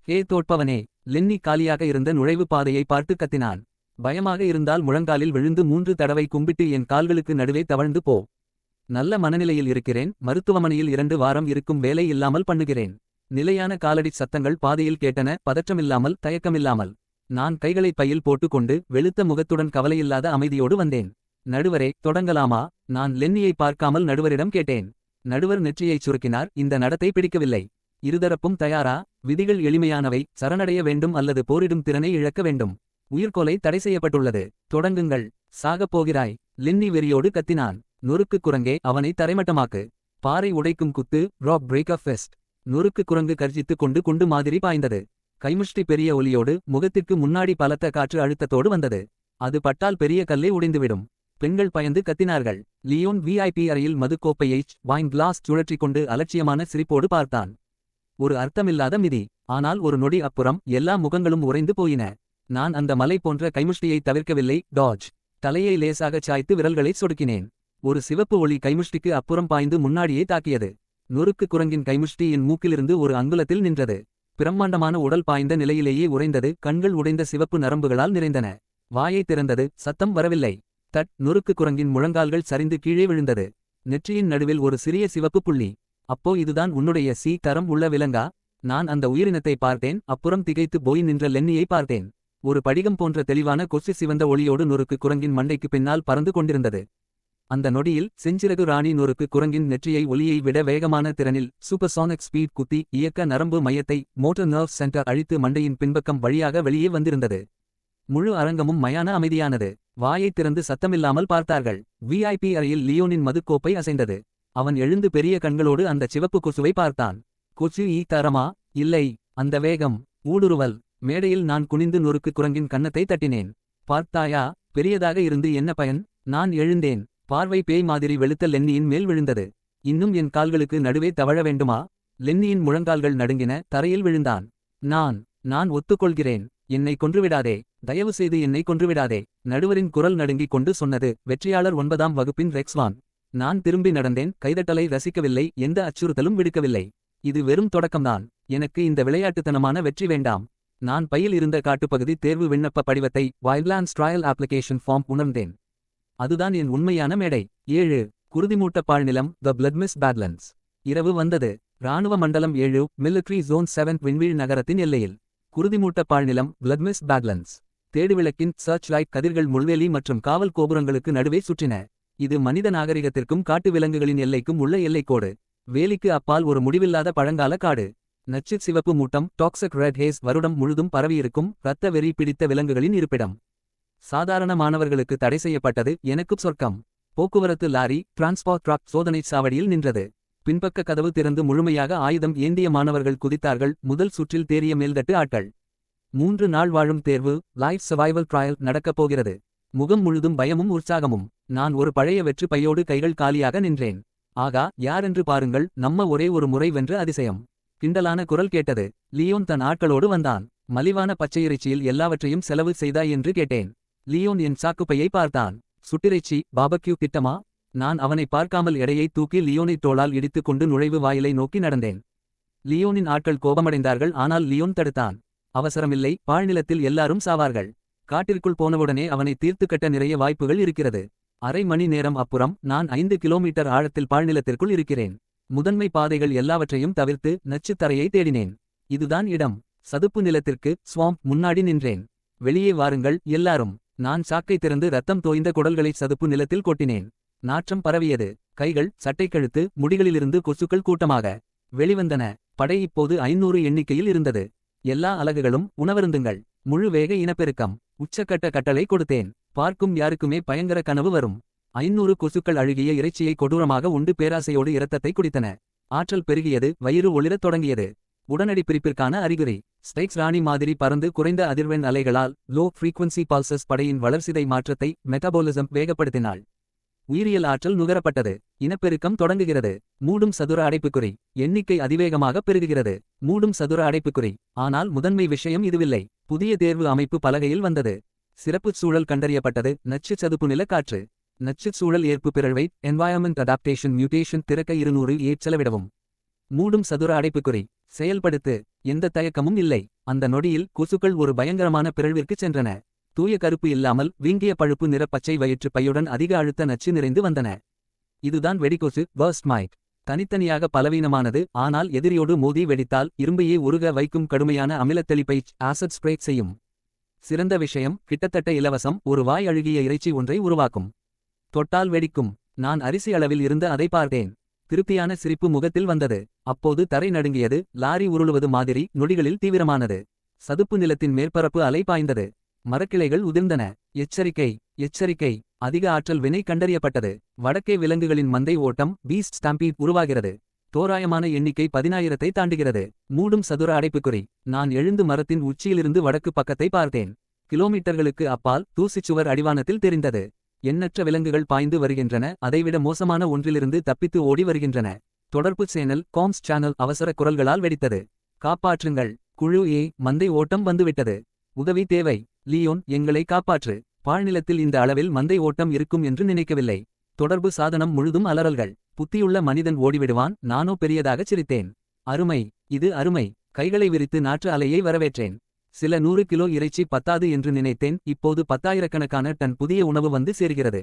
ஹே தோற்பவனே. லென்னி காலியாக இருந்த நுழைவு பாதையை பார்த்து கத்தினான். பயமாக இருந்தால் முழங்காலில் விழுந்து 3 தடவை கும்பிட்டு என் கால்களுக்கு நடுவே தவழ்ந்து போ. நல்ல மனநிலையில் இருக்கிறேன். மருத்துவமனையில் 2 வாரம் இருக்கும் வேலை இல்லாமல் பண்ணுகிறேன். நிலையான காலடி சத்தங்கள் பாதையில் கேட்டன. பதற்றமில்லாமல் தயக்கமில்லாமல். நான் கைகளை பையில் போட்டுக்கொண்டு வெளுத்த முகத்துடன் கவலையில்லாத அமைதியோடு வந்தேன். நடுவரே, தொடங்கலாமா? நான் லென்னியை பார்க்காமல் நடுவரிடம் கேட்டேன். நடுவர் நெற்றியைச் சுருக்கினார். இந்த நடத்தை பிடிக்கவில்லை. இருதரப்பும் தயாரா? விதிகள் எளிமையானவை. சரணடைய வேண்டும் அல்லது போரிடும் திறனை இழக்க வேண்டும். உயிர்கொலை தடை செய்யப்பட்டுள்ளது. தொடங்குங்கள். சாகப் போகிறாய். லென்னி வெறியோடு கத்தினான். நொறுக்கு குரங்கே, அவனை தரைமட்டமாக்கு. பாறை உடைக்கும் குத்து. Rock break of fist. நொறுக்கு குரங்கு கர்ஜித்துக் கொண்டு குண்டு மாதிரி பாய்ந்தது. கைமுஷ்டி பெரிய ஒலியோடு முகத்திற்கு முன்னாடி பலத்த காற்று அழுத்தத்தோடு வந்தது. அது பட்டால் பெரிய கல்லே உடைந்துவிடும். பெண்கள் பயந்து கத்தினார்கள். லியோன் VIP அறையில் மதுக்கோப்பையை வைன் கிளாஸ் சுழற்றிக் கொண்டு அலட்சியமான சிரிப்போடு பார்த்தான். ஒரு அர்த்தமில்லாத மிதி. ஆனால் ஒரு நொடி அப்புறம் எல்லா முகங்களும் உறைந்து போயின. நான் அந்த மலை போன்ற கைமுஷ்டியை தவிர்க்கவில்லை. டாஜ். தலையை லேசாகச் சாய்த்து விரல்களை சொடுக்கினேன். ஒரு சிவப்பு ஒளி கைமுஷ்டிக்கு அப்புறம் பாய்ந்து முன்னாடியே தாக்கியது. நொறுக்கு குரங்கின் கைமுஷ்டி என் மூக்கிலிருந்து ஒரு அங்குலத்தில் நின்றது. பிரம்மாண்டமான உடல் பாய்ந்த நிலையிலேயே உறைந்தது. கண்கள் உடைந்த சிவப்பு நரம்புகளால் நிறைந்தன. வாயை திறந்தது. சத்தம் வரவில்லை. தட். நொறுக்கு குரங்கின் முழங்கால்கள் சரிந்து கீழே விழுந்தது. நெற்றியின் நடுவில் ஒரு சிறிய சிவப்பு புள்ளி. அப்போ இதுதான் உன்னுடைய C தரம் உள்ள விலங்கா? நான் அந்த உயிரினத்தை பார்த்தேன். அப்புறம் திகைத்து போய் நின்ற லென்னியை பார்த்தேன். ஒரு படிகம் போன்ற தெளிவான கொசு சிவந்த ஒளியோடு நொறுக்கு குரங்கின் மண்டைக்கு பின்னால் பறந்து கொண்டிருந்தது. அந்த நொடியில் செஞ்சிறகு ராணி நொறுக்கு குரங்கின் நெற்றியை ஒலியை விட வேகமான திறனில் சூப்பர்சானிக் ஸ்பீட் குத்தி இயக்க நரம்பு மையத்தை மோட்டர் நர்வ் சென்டர் அழித்து மண்டையின் பின்பக்கம் வழியாக வெளியே வந்திருந்தது. முழு அரங்கமும் மயான அமைதியானது. வாயை திறந்து சத்தமில்லாமல் பார்த்தார்கள். VIP அறையில் லியோனின் மதுக்கோப்பை அசைந்தது. அவன் எழுந்து பெரிய கண்களோடு அந்த சிவப்பு கொசுவை பார்த்தான். கொசு E தரமா? இல்லை. அந்த வேகம். ஊடுருவல். மேடையில் நான் குனிந்து நொறுக்கு குரங்கின் கன்னத்தை தட்டினேன். பார்த்தாயா? பெரியதாக இருந்து என்ன பயன்? நான் எழுந்தேன். பார்வை பேய் மாதிரி வெளுத்த லென்னியின் மேல் விழுந்தது. இன்னும் என் கால்களுக்கு நடுவே தவழ வேண்டுமா? லென்னியின் முழங்கால்கள் நடுங்கின. தரையில் விழுந்தான். நான் ஒத்துக்கொள்கிறேன். என்னை கொன்றுவிடாதே. தயவுசெய்து என்னை கொன்றுவிடாதே. நடுவரின் குரல் நடுங்கிக் கொண்டு சொன்னது. வெற்றியாளர் 9ஆம் வகுப்பின் ரெக்ஸ்வான். நான் திரும்பி நடந்தேன். கைதட்டலை ரசிக்கவில்லை. எந்த அச்சுறுத்தலும் விடுக்கவில்லை. இது வெறும் தொடக்கம்தான். எனக்கு இந்த விளையாட்டுத்தனமான வெற்றி வேண்டாம். நான் பையில் இருந்த காட்டுப்பகுதி தேர்வு விண்ணப்ப படிவத்தை வைல்ட்லாண்ட்ஸ் ட்ரையல் அப்ளிகேஷன் ஃபார்ம் உணர்ந்தேன். அதுதான் என் உண்மையான மேடை. 7. குருதிமூட்ட பாழ்நிலம் த பிளட்மிஸ் பேட்லண்ட்ஸ். இரவு வந்தது. இராணுவ மண்டலம் 7 மிலிட்ரி ஜோன் 7 விண்வீழ் நகரத்தின் எல்லையில். குருதிமூட்ட பாழ்நிலம் பிளட்மிஸ் பேட்லண்ட்ஸ். தேடுவிளக்கின் சர்ச் லைட் கதிர்கள் முள்வேலி மற்றும் காவல் கோபுரங்களுக்கு நடுவே சுற்றின. இது மனித நாகரிகத்திற்கும் காட்டு விலங்குகளின் எல்லைக்கும் உள்ள எல்லைக்கோடு. வேலிக்கு அப்பால் ஒரு முடிவில்லாத பழங்கால காடு. நச்சுச் சிவப்பு மூட்டம் டாக்ஸிக் ரெட் ஹேஸ் வருடம் முழுதும் பரவியிருக்கும் இரத்த வெறி பிடித்த விலங்குகளின் இருப்பிடம். சாதாரண மாணவர்களுக்கு தடை செய்யப்பட்டது, எனக்குப் சொர்க்கம். போக்குவரத்து லாரி டிரான்ஸ்போர்ட் ட்ரக் சோதனைச் சாவடியில் நின்றது. பின்பக்க கதவு திறந்து முழுமையாக ஆயுதம் ஏந்திய மாணவர்கள் குதித்தார்கள். முதல் சுற்றில் தேறிய மேல்தட்டு ஆட்கள். 3 நாள் வாழும் தேர்வு லைஃப் சர்வைவல் ட்ரையல் நடக்கப் போகிறது. முகம் முழுதும் பயமும் உற்சாகமும். நான் ஒரு பழைய வெற்று பையோடு கைகள் காலியாக நின்றேன். ஆகா, யாரென்று பாருங்கள், நம்ம ஒரே ஒரு முறை வென்ற அதிசயம். கிண்டலான குரல் கேட்டது. லியோன் தன் ஆட்களோடு வந்தான். மலிவான பச்சையிறைச்சியில் எல்லாவற்றையும் செலவு செய்தாய் என்று கேட்டேன். லியோன் என் சாக்குப்பையை பார்த்தான். சுட்டிறைச்சி பாபக்யூ திட்டமா? நான் அவனை பார்க்காமல் எடையை தூக்கி லியோனை தோளால் இடித்துக் கொண்டு நுழைவு வாயிலை நோக்கி நடந்தேன். லியோனின் ஆட்கள் கோபமடைந்தார்கள், ஆனால் லியோன் தடுத்தான். அவசரமில்லை, பாழ்நிலத்தில் எல்லாரும் சாவார்கள். காட்டிற்குள் போனவுடனே அவனை தீர்த்துக்கட்ட நிறைய வாய்ப்புகள் இருக்கிறது. அரை மணி நேரம் அப்புறம் நான் 5 கிலோமீட்டர் ஆழத்தில் பாழ்நிலத்திற்குள் இருக்கிறேன். முதன்மை பாதைகள் எல்லாவற்றையும் தவிர்த்து நச்சுத் தரையை தேடினேன். இதுதான் இடம். சதுப்பு நிலத்திற்கு ஸ்வாம்ப் முன்னாடி நின்றேன். வெளியே வாருங்கள் எல்லாரும். நான் சாக்கை திறந்து ரத்தம் தோய்ந்த குடல்களை சதுப்பு நிலத்தில் கொட்டினேன். நாற்றம் பரவியது. கைகள், சட்டைக்கழுத்து, முடிகளிலிருந்து கொசுக்கள் கூட்டமாக வெளிவந்தன. படை இப்போது 500 எண்ணிக்கையில் இருந்தது. எல்லா அலகுகளும் உணவருந்துங்கள். முழு வேக இனப்பெருக்கம். உச்சக்கட்ட கட்டளை கொடுத்தேன். பார்க்கும் யாருக்குமே பயங்கர கனவு வரும். 500 கொசுக்கள் அழுகிய இறைச்சியை கொடூரமாக உண்டு பேராசையோடு இரத்தத்தை குடித்தன. ஆற்றல் பெருகியது, வயிறு ஒளிரத் தொடங்கியது. உடனடி பிரிப்பிற்கான அறிகுறி. ஸ்டைக்ஸ் ராணி மாதிரி பறந்து குறைந்த அதிர்வெண் அலைகளால் லோ ஃப்ரீக்வன்சி பல்சஸ் படையின் வளர்சிதை மாற்றத்தை மெட்டபாலிசம் வேகப்படுத்தினாள். உயிரியல் ஆற்றல் நுகரப்பட்டது. இனப்பெருக்கம் தொடங்குகிறது. மூடும் சதுர அடைப்புக்குறி. எண்ணிக்கை அதிவேகமாக பெருகுகிறது. மூடும் சதுர அடைப்புக்குறி. ஆனால் முதன்மை விஷயம் இதுவில்லை. புதிய தேர்வு அமைப்பு பலகையில் வந்தது. சிறப்புச் சூழல் கண்டறியப்பட்டது. நச்சு சதுப்பு நில காற்று. நச்சுச் சூழல் ஏற்பு பிறழ்வை என்வாயர்மெண்ட் அடாப்டேஷன் மியூட்டேஷன் திறக்க 200 செலவிடவும். மூடும் சதுர அடைப்புக்குறி. செயல்படுத்து. எந்த தயக்கமும் இல்லை. அந்த நொடியில் கொசுக்கள் ஒரு பயங்கரமான பிறழ்விற்குச் சென்றன. தூய கருப்பு இல்லாமல் வீங்கிய பழுப்பு நிற பச்சை வயிற்று பையுடன் அதிக அழுத்த நச்சு நிறைந்து வந்தன. இதுதான் வெடிகொசு பர்ஸ்ட் மைட். தனித்தனியாக பலவீனமானது, ஆனால் எதிரியோடு மோதி வெடித்தால் இரும்பையே உருக வைக்கும் கடுமையான அமிலத்தெளிப்பை ஆசிட் ஸ்ப்ரேக் செய்யும். சிறந்த விஷயம், கிட்டத்தட்ட இலவசம், ஒரு வாய் அழுகிய இறைச்சி ஒன்றை உருவாக்கும். தொட்டால் வெடிக்கும். நான் அரிசி அளவில் இருந்து அதை பார்த்தேன். திருப்தியான சிரிப்பு முகத்தில் வந்தது. அப்போது தரை நடுங்கியது. லாரி உருளுவது மாதிரி நொடிகளில் தீவிரமானது. சதுப்பு நிலத்தின் மேற்பரப்பு அலை பாய்ந்தது. மரக்கிளைகள் உதிர்ந்தன. எச்சரிக்கை, எச்சரிக்கை. அதிக ஆற்றல் வினை கண்டறியப்பட்டது. வடக்கே விலங்குகளின் மந்தை ஓட்டம் பீஸ்ட் ஸ்டாம்பீட் உருவாகிறது. தோராயமான எண்ணிக்கை 10,000-ஐ தாண்டுகிறது. மூடும் சதுர அடைப்புக்குறி. நான் எழுந்து மரத்தின் உச்சியிலிருந்து வடக்கு பக்கத்தை பார்த்தேன். கிலோமீட்டர்களுக்கு அப்பால் தூசிச்சுவர் அடிவானத்தில் தெரிந்தது. எண்ணற்ற விலங்குகள் பாய்ந்து வருகின்றன. அதைவிட மோசமான ஒன்றிலிருந்து தப்பித்து ஓடி வருகின்றன. தொடர்பு சேனல் காம்ஸ் சேனல் அவசர குரல்களால் வெடித்தது. காப்பாற்றுங்கள். குழு ஏ, மந்தை ஓட்டம் வந்துவிட்டது. உதவி தேவை. லியோன், எங்களை காப்பாற்று. பாழ்நிலத்தில் இந்த அளவில் மந்தை ஓட்டம் இருக்கும் என்று நினைக்கவில்லை. தொடர்பு சாதனம் முழுதும் அலறல்கள். புத்தியுள்ள மனிதன் ஓடிவிடுவான். நானோ பெரியதாகச் சிரித்தேன். அருமை, இது அருமை. கைகளை விரித்து நாற்று அலையை வரவேற்றேன். சில 100 கிலோ இறைச்சி பத்தாது என்று நினைத்தேன். இப்போது 10,000கணக்கான டன் புதிய உணவு வந்து சேர்கிறது.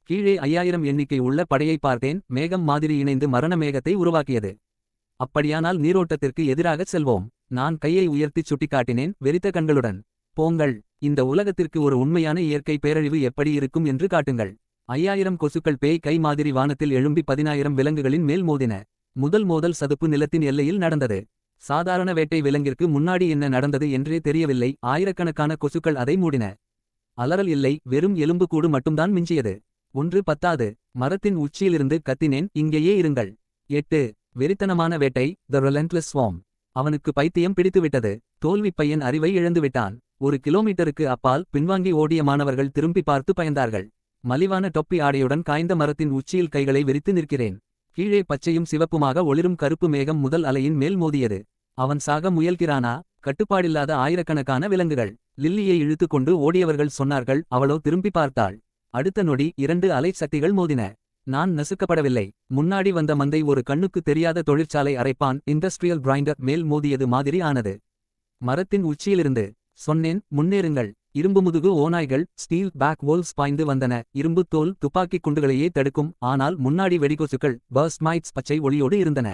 கீழே 5000 எண்ணிக்கை உள்ள படையை பார்த்தேன். மேகம் மாதிரி இணைந்து மரண மேகத்தை உருவாக்கியது. அப்படியானால் நீரோட்டத்திற்கு எதிராகச் செல்வோம். நான் கையை உயர்த்திச் சுட்டிக்காட்டினேன், வெறித்த கண்களுடன். போங்கள். இந்த உலகத்திற்கு ஒரு உண்மையான இயற்கை பேரழிவு எப்படி இருக்கும் என்று காட்டுங்கள். 5000 கொசுக்கள் பேய் கை மாதிரி வானத்தில் எழும்பி 10,000 விலங்குகளின் மேல் மோதின. முதல் மோதல் சதுப்பு நிலத்தின் எல்லையில் நடந்தது. சாதாரண வேட்டை விலங்கிற்கு முன்னாடி என்ன நடந்தது என்றே தெரியவில்லை. ஆயிரக்கணக்கான கொசுக்கள் அதை மூடின. அலறல் இல்லை, வெறும் எலும்புக்கூடு மட்டும்தான் மிஞ்சியது. ஒன்று பத்தாது. மரத்தின் உச்சியிலிருந்து கத்தினேன், இங்கேயே இருங்கள். 8. வெறித்தனமான வேட்டை த ரெலென்ட்லெஸ் ஸ்வார்ம். அவனுக்கு பைத்தியம் பிடித்துவிட்டது. தோல்விப் பையன் அறிவை இழந்துவிட்டான். 1 கிலோமீட்டருக்கு அப்பால் பின்வாங்கி ஓடிய மாணவர்கள் திரும்பி பார்த்து பயந்தார்கள். மலிவான டொப்பி ஆடையுடன் காய்ந்த மரத்தின் உச்சியில் கைகளை விரித்து நிற்கிறேன். கீழே பச்சையும் சிவப்புமாக ஒளிரும் கருப்பு மேகம் முதல் அலையின் மேல் மோதியது. அவன் சாக முயல்கிறானா? கட்டுப்பாடில்லாத ஆயிரக்கணக்கான விலங்குகள். லில்லியை இழுத்து கொண்டு ஓடியவர்கள் சொன்னார்கள். அவளோ திரும்பி பார்த்தாள். அடுத்த நொடி 2 அலை சக்திகள் மோதின. நான் நசுக்கப்படவில்லை. முன்னாடி வந்த மந்தை ஒரு கண்ணுக்கு தெரியாத தொழிற்சாலை அரைப்பான் இண்டஸ்ட்ரியல் கிரைண்டர் மேல் மோதியது மாதிரி ஆனது. மரத்தின் உச்சியிலிருந்து சொன்னேன், முன்னேறுங்கள். இரும்பு முதுகு ஓநாய்கள் ஸ்டீல் பேக் வோல்ஸ் பாய்ந்து வந்தன. இரும்பு தோல் துப்பாக்கிக் குண்டுகளையே தடுக்கும். ஆனால் முன்னாடி வெடிகொசுக்கள் பர்ஸ்ட் மைட்ஸ் பச்சை ஒளியோடு இருந்தன.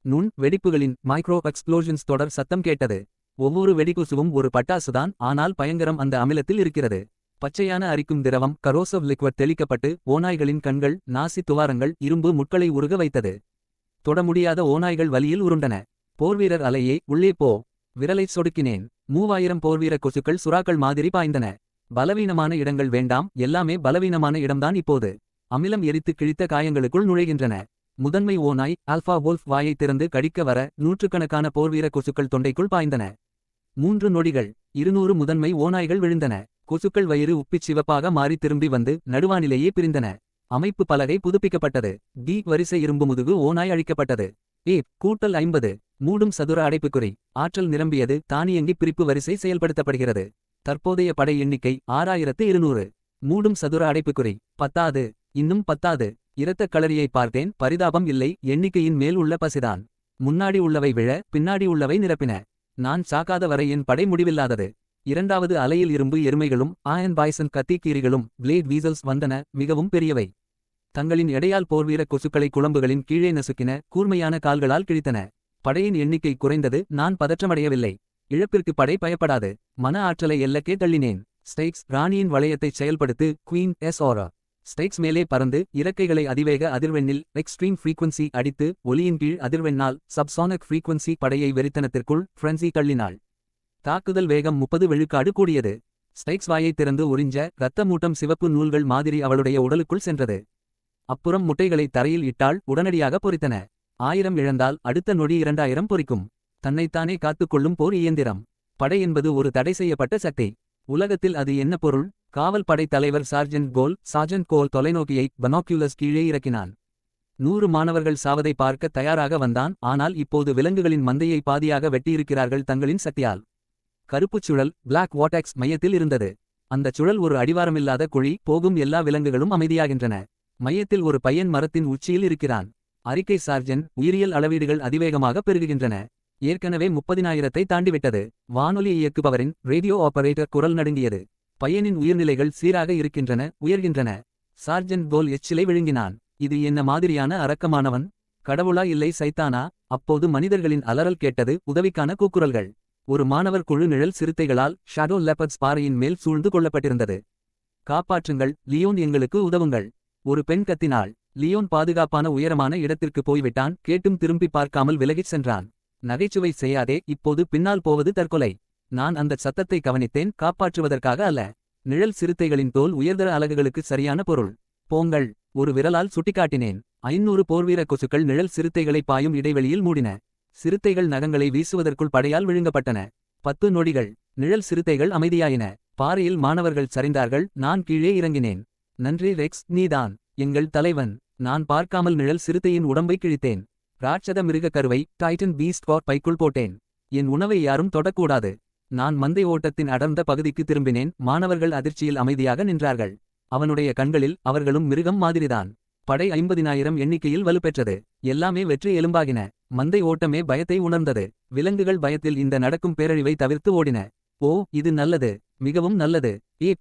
நுண் வெடிப்புகளின் மைக்ரோ எக்ஸ்ப்ளோஷன்ஸ் தொடர் சத்தம் கேட்டது. ஒவ்வொரு வெடிகொசுவும் ஒரு பட்டாசுதான், ஆனால் பயங்கரம் அந்த அமிலத்தில் இருக்கிறது. பச்சையான அரிக்கும் திரவம் கரோசவ் லிக்விட் தெளிக்கப்பட்டு ஓநாய்களின் கண்கள் நாசி துவாரங்கள் இரும்பு முட்களை உருக வைத்தது. தொட முடியாத ஓநாய்கள் வலியில் உருண்டன. போர்வீரர் அலையே உள்ளே போ. விரலைச் சொடுக்கினேன். 3000 போர்வீர கொசுக்கள் சுறாக்கள் மாதிரி பாய்ந்தன. பலவீனமான இடங்கள் வேண்டாம், எல்லாமே பலவீனமான இடம்தான் இப்போது. அமிலம் எரித்து கிழித்த காயங்களுக்குள் நுழைகின்றன. முதன்மை ஓநாய் ஆல்பா வோல்ஃப் வாயைத் திறந்து கடிக்க வர நூற்றுக்கணக்கான போர்வீர கொசுக்கள் தொண்டைக்குள் பாய்ந்தன. 3 நொடிகள் 200 முதன்மை ஓநாய்கள் விழுந்தன. கொசுக்கள் வயிறு உப்பிச் சிவப்பாக மாறி திரும்பி வந்து நடுவானிலேயே பிரிந்தன. அமைப்பு பலகை புதுப்பிக்கப்பட்டது. டி வரிசை இரும்பு முதுகு ஓநாய் அழிக்கப்பட்டது. கூட்டல் 50. மூடும் சதுர அடைப்புக்குறி. ஆற்றல் நிரம்பியது. தானியங்கி பிரிப்பு வரிசை செயல்படுத்தப்படுகிறது. தற்போதைய படை எண்ணிக்கை 6200. மூடும் சதுர அடைப்புக்குறி. பத்தாது, இன்னும் பத்தாது. இரத்தக் களரியை பார்த்தேன், பரிதாபம் இல்லை, எண்ணிக்கையின் மேல் உள்ள பசிதான். முன்னாடி உள்ளவை விழ, பின்னாடி உள்ளவை நிரப்பின. நான் சாக்காத வரை என் படை முடிவில்லாதது. இரண்டாவது அலையில் இரும்பு எருமைகளும் ஆயன் பாய்சன் கத்திக்கீரிகளும் பிளேட் வீசல்ஸ் வந்தன, மிகவும் பெரியவை. தங்களின் எடையால் போர்வீர கொசுக்களை குழம்புகளின் கீழே நசுக்கின, கூர்மையான கால்களால் கிழித்தன. படையின் எண்ணிக்கை குறைந்தது, நான் பதற்றமடையவில்லை. இழப்பிற்கு படை பயப்படாது. மன ஆற்றலை எல்லக்கே தள்ளினேன். ஸ்டெய்க்ஸ் ராணியின் வளையத்தைச் செயல்படுத்து. குவீன் எஸ் ஓரா. ஸ்டெய்க்ஸ் மேலே பறந்து இறக்கைகளை அதிவேக அதிர்வெண்ணில் எக்ஸ்ட்ரீம் ஃப்ரீக்வன்சி அடித்து ஒலியின் கீழ் அதிர்வெண்ணால் சப்சானிக் ஃப்ரீக்வன்சி படையை வெறித்தனத்திற்குள் ஃப்ரென்சி தள்ளினாள். தாக்குதல் வேகம் 30 விழுக்காடு கூடியது. ஸ்டெய்க்ஸ் வாயைத் திறந்து உறிஞ்ச இரத்த மூட்டம் சிவப்பு நூல்கள் மாதிரி அவளுடைய உடலுக்குள் சென்றது. அப்புறம் முட்டைகளை தரையில் இட்டால் உடனடியாக பொறித்தன. 1000 இழந்தால் அடுத்த நொடி 2000 பொறிக்கும். தன்னைத்தானே காத்துக்கொள்ளும் போர் இயந்திரம். படை என்பது ஒரு தடை செய்யப்பட்ட சக்தி. உலகத்தில் அது என்ன பொருள்? காவல் படை தலைவர் சார்ஜென்ட் கோல் தொலைநோக்கியை பனோக்யூலஸ் கீழே இறக்கினான். 100 மாணவர்கள் சாவதை பார்க்க தயாராக வந்தான். ஆனால் இப்போது விலங்குகளின் மந்தையை பாதியாக வெட்டியிருக்கிறார்கள் தங்களின் சக்தியால். கருப்புச் சுழல் பிளாக் வாட்டெக்ஸ் மையத்தில் இருந்தது. அந்தச் சுழல் ஒரு அடிவாரமில்லாத குழி. போகும் எல்லா விலங்குகளும் அமைதியாகின்றன. மையத்தில் ஒரு பையன் மரத்தின் உச்சியில் இருக்கிறான். அறிக்கை சார்ஜென்ட், உயிரியல் அளவீடுகள் அதிவேகமாக பெருகுகின்றன. ஏற்கனவே 30,000-ஐ தாண்டிவிட்டது. வானொலி இயக்குபவரின் ரேடியோ ஆபரேட்டர் குரல் நடுங்கியது. பையனின் உயிர்நிலைகள் சீராக இருக்கின்றன, உயர்கின்றன. சார்ஜென்ட் கோல் எச்சிலை விழுங்கினான். இது என்ன மாதிரியான அரக்கமானவன்? கடவுளா இல்லை சைத்தானா? அப்போது மனிதர்களின் அலறல் கேட்டது, உதவிக்கான கூக்குரல்கள். ஒரு மாணவர் குழு நிழல் சிறுத்தைகளால் ஷாடோ லெப்பர்ட்ஸ் பாறையின் மேல் சூழ்ந்து கொள்ளப்பட்டிருந்தது. காப்பாற்றுங்கள், லியோன், எங்களுக்கு உதவுங்கள். ஒரு பெண் கத்தினாள். லியோன் பாதுகாப்பான உயரமான இடத்திற்கு போய்விட்டான். கேட்டும் திரும்பி பார்க்காமல் விலகிச் சென்றான். நகைச்சுவை செய்யாதே, இப்போது பின்னால் போவது தற்கொலை. நான் அந்த சத்தத்தை கவனித்தேன், காப்பாற்றுவதற்காக அல்ல. நிழல் சிறுத்தைகளின் தோல் உயர்தர அலகுகளுக்கு சரியான பொருள். போங்கள். ஒரு விரலால் சுட்டிக்காட்டினேன். 500 போர்வீர கொசுக்கள் நிழல் சிறுத்தைகளை பாயும் இடைவெளியில் மூடின. சிறுத்தைகள் நகங்களை வீசுவதற்குள் படையால் விழுங்கப்பட்டன. 10 நொடிகள். நிழல் சிறுத்தைகள் அமைதியாயின. பாறையில் மாணவர்கள் சரிந்தார்கள். நான் கீழே இறங்கினேன். நன்றி ரெக்ஸ், நீதான் எங்கள் தலைவன். நான் பார்க்காமல் நிழல் சிறுத்தையின் உடம்பை கிழித்தேன். ராட்சத மிருக கருவை டைட்டன் பீஸ்ட் பைக்குள் போட்டேன். என் உணவை யாரும் தொடக்கூடாது. நான் மந்தை ஓட்டத்தின் அடர்ந்த பகுதிக்கு திரும்பினேன். மாணவர்கள் அதிர்ச்சியில் அமைதியாக நின்றார்கள். அவனுடைய கண்களில் அவர்களும் மிருகம் மாதிரிதான். படை 50,000 எண்ணிக்கையில் வலுப்பெற்றது. எல்லாமே வெற்றி எலும்பாகின. மந்தை ஓட்டமே பயத்தை உணர்ந்தது. விலங்குகள் பயத்தில் இந்த நடக்கும் பேரழிவை தவிர்த்து ஓடின. ஓ, இது நல்லது, மிகவும் நல்லது.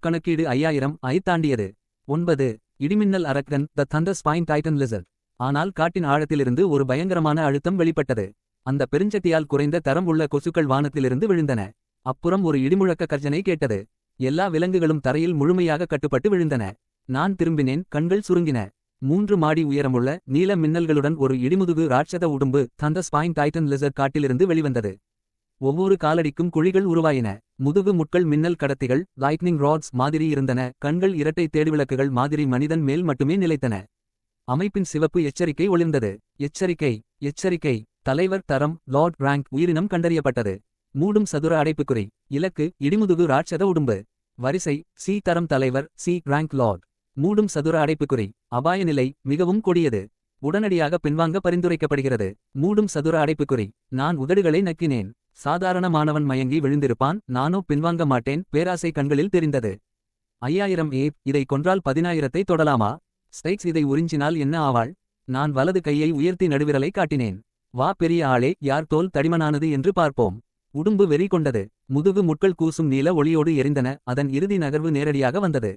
கணக்கீடு 5000 தாண்டியது. 9. இடிமின்னல் அரக்கன் த தண்டர் ஸ்பைன் டைட்டன் லிசர்ட். ஆனால் காட்டின் ஆழத்திலிருந்து ஒரு பயங்கரமான அழுத்தம் வெளிப்பட்டது. அந்த பெருஞ்சக்தியால் குறைந்த தரம் உள்ள கொசுக்கள் வானத்திலிருந்து விழுந்தன. அப்புறம் ஒரு இடிமுழக்க கர்ஜனை கேட்டது. எல்லா விலங்குகளும் தரையில் முழுமையாக கட்டுப்பட்டு விழுந்தன. நான் திரும்பினேன், கண்கள் சுருங்கின. 3 மாடி உயரமுள்ள நீல மின்னல்களுடன் ஒரு இடிமுதுகு ராட்சத உடும்பு தண்டர் ஸ்பைன் டைட்டன் லிசர்ட் காட்டிலிருந்து வெளிவந்தது. ஒவ்வொரு காலடிக்கும் குழிகள் உருவாயின. முதுகு முட்கள் மின்னல் கடத்திகள் லைட்னிங் ராட்ஸ் மாதிரி இருந்தன. கண்கள் இரட்டை தேடுவிளக்குகள் மாதிரி மனிதன் மேல் மட்டுமே நிலைத்தன. அமைப்பின் சிவப்பு எச்சரிக்கை ஒளிர்ந்தது. எச்சரிக்கை, எச்சரிக்கை. தலைவர் தரம் லார்ட் ரேங்க் உயிரினம் கண்டறியப்பட்டது. மூடும் சதுர அடைப்புக்குறி. இலக்கு இடிமுதுகு ராட்சத உடும்பு. வரிசை சி தரம் தலைவர் சி ரேங்க் லார்ட். மூடும் சதுர அடைப்புக்குறி. அபாய நிலை மிகவும் கொடியது. உடனடியாக பின்வாங்க பரிந்துரைக்கப்படுகிறது. மூடும் சதுர அடைப்புக்குறி. நான் உதடுகளை நக்கினேன். சாதாரண மாணவன் மயங்கி விழுந்திருப்பான். நானோ பின்வாங்க மாட்டேன். பேராசை கண்களில் தெரிந்தது. 5000 இதை கொன்றால் 10,000-ஐ தொடலாமா? ஸ்டெய்க்ஸ் இதை உறிஞ்சினால் என்ன ஆவாள்? நான் வலது கையை உயர்த்தி நடுவிரலை காட்டினேன். வா பெரிய ஆளே, யார் தோல் தடிமனானது என்று பார்ப்போம். உடும்பு வெறி கொண்டது. முதுகு முட்கள் கூசும் நீல ஒளியோடு எரிந்தன. அதன் இறுதி நகர்வு நேரடியாக வந்தது.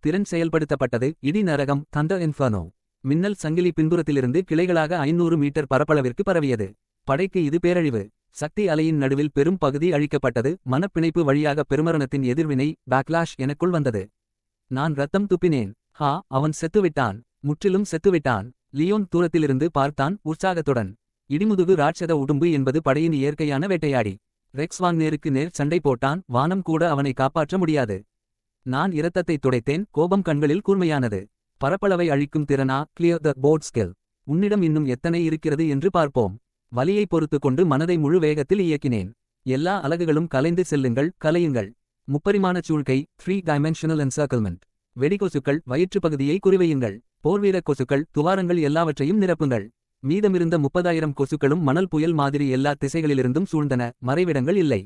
திறன் செயல்படுத்தப்பட்டது. இடி நரகம் தண்டர் இன்ஃபர்னோ. மின்னல் சங்கிலி பின்புறத்திலிருந்து கிளைகளாக 500 மீட்டர் பரப்பளவிற்கு பரவியது. படைக்கு இது பேரழிவு. சக்தி அலையின் நடுவில் பெரும் பகுதி அழிக்கப்பட்டது. மனப்பிணைப்பு வழியாக பெருமரணத்தின் எதிர்வினை பேக்லாஷ் எனக்குள் வந்தது. நான் ரத்தம் துப்பினேன். ஹா, அவன் செத்துவிட்டான். முற்றிலும் செத்துவிட்டான். லியோன் தூரத்திலிருந்து பார்த்தான் உற்சாகத்துடன். இடிமுதுகு ராட்சத உடும்பு என்பது படையின் இயற்கையான வேட்டையாடி. ரெக்ஸ் வாங்னேருக்கு நேர் சண்டை போட்டான். வானம் கூட அவனை காப்பாற்ற முடியாது. நான் இரத்தத்தை துடைத்தேன். கோபம் கண்களில் கூர்மையானது. பரப்பளவை அழிக்கும் திறனா? Clear the board skill. உன்னிடம் இன்னும் எத்தனை இருக்கிறது என்று பார்ப்போம். வலியை பொறுத்து கொண்டு மனதை முழு வேகத்தில் இயக்கினேன். எல்லா அலகுகளும் கலைந்து செல்லுங்கள், கலையுங்கள். முப்பரிமாண சூழ்கை 3-dimensional encirclement. வெடிகொசுக்கள் வயிற்று பகுதியை குறிவையுங்கள். போர்வீர கொசுக்கள் துவாரங்கள் எல்லாவற்றையும் நிரப்புங்கள். மீதமிருந்த 30,000 கொசுக்களும் மணல் புயல் மாதிரி எல்லா திசைகளிலிருந்தும் சூழ்ந்தன. மறைவிடங்கள் இல்லை.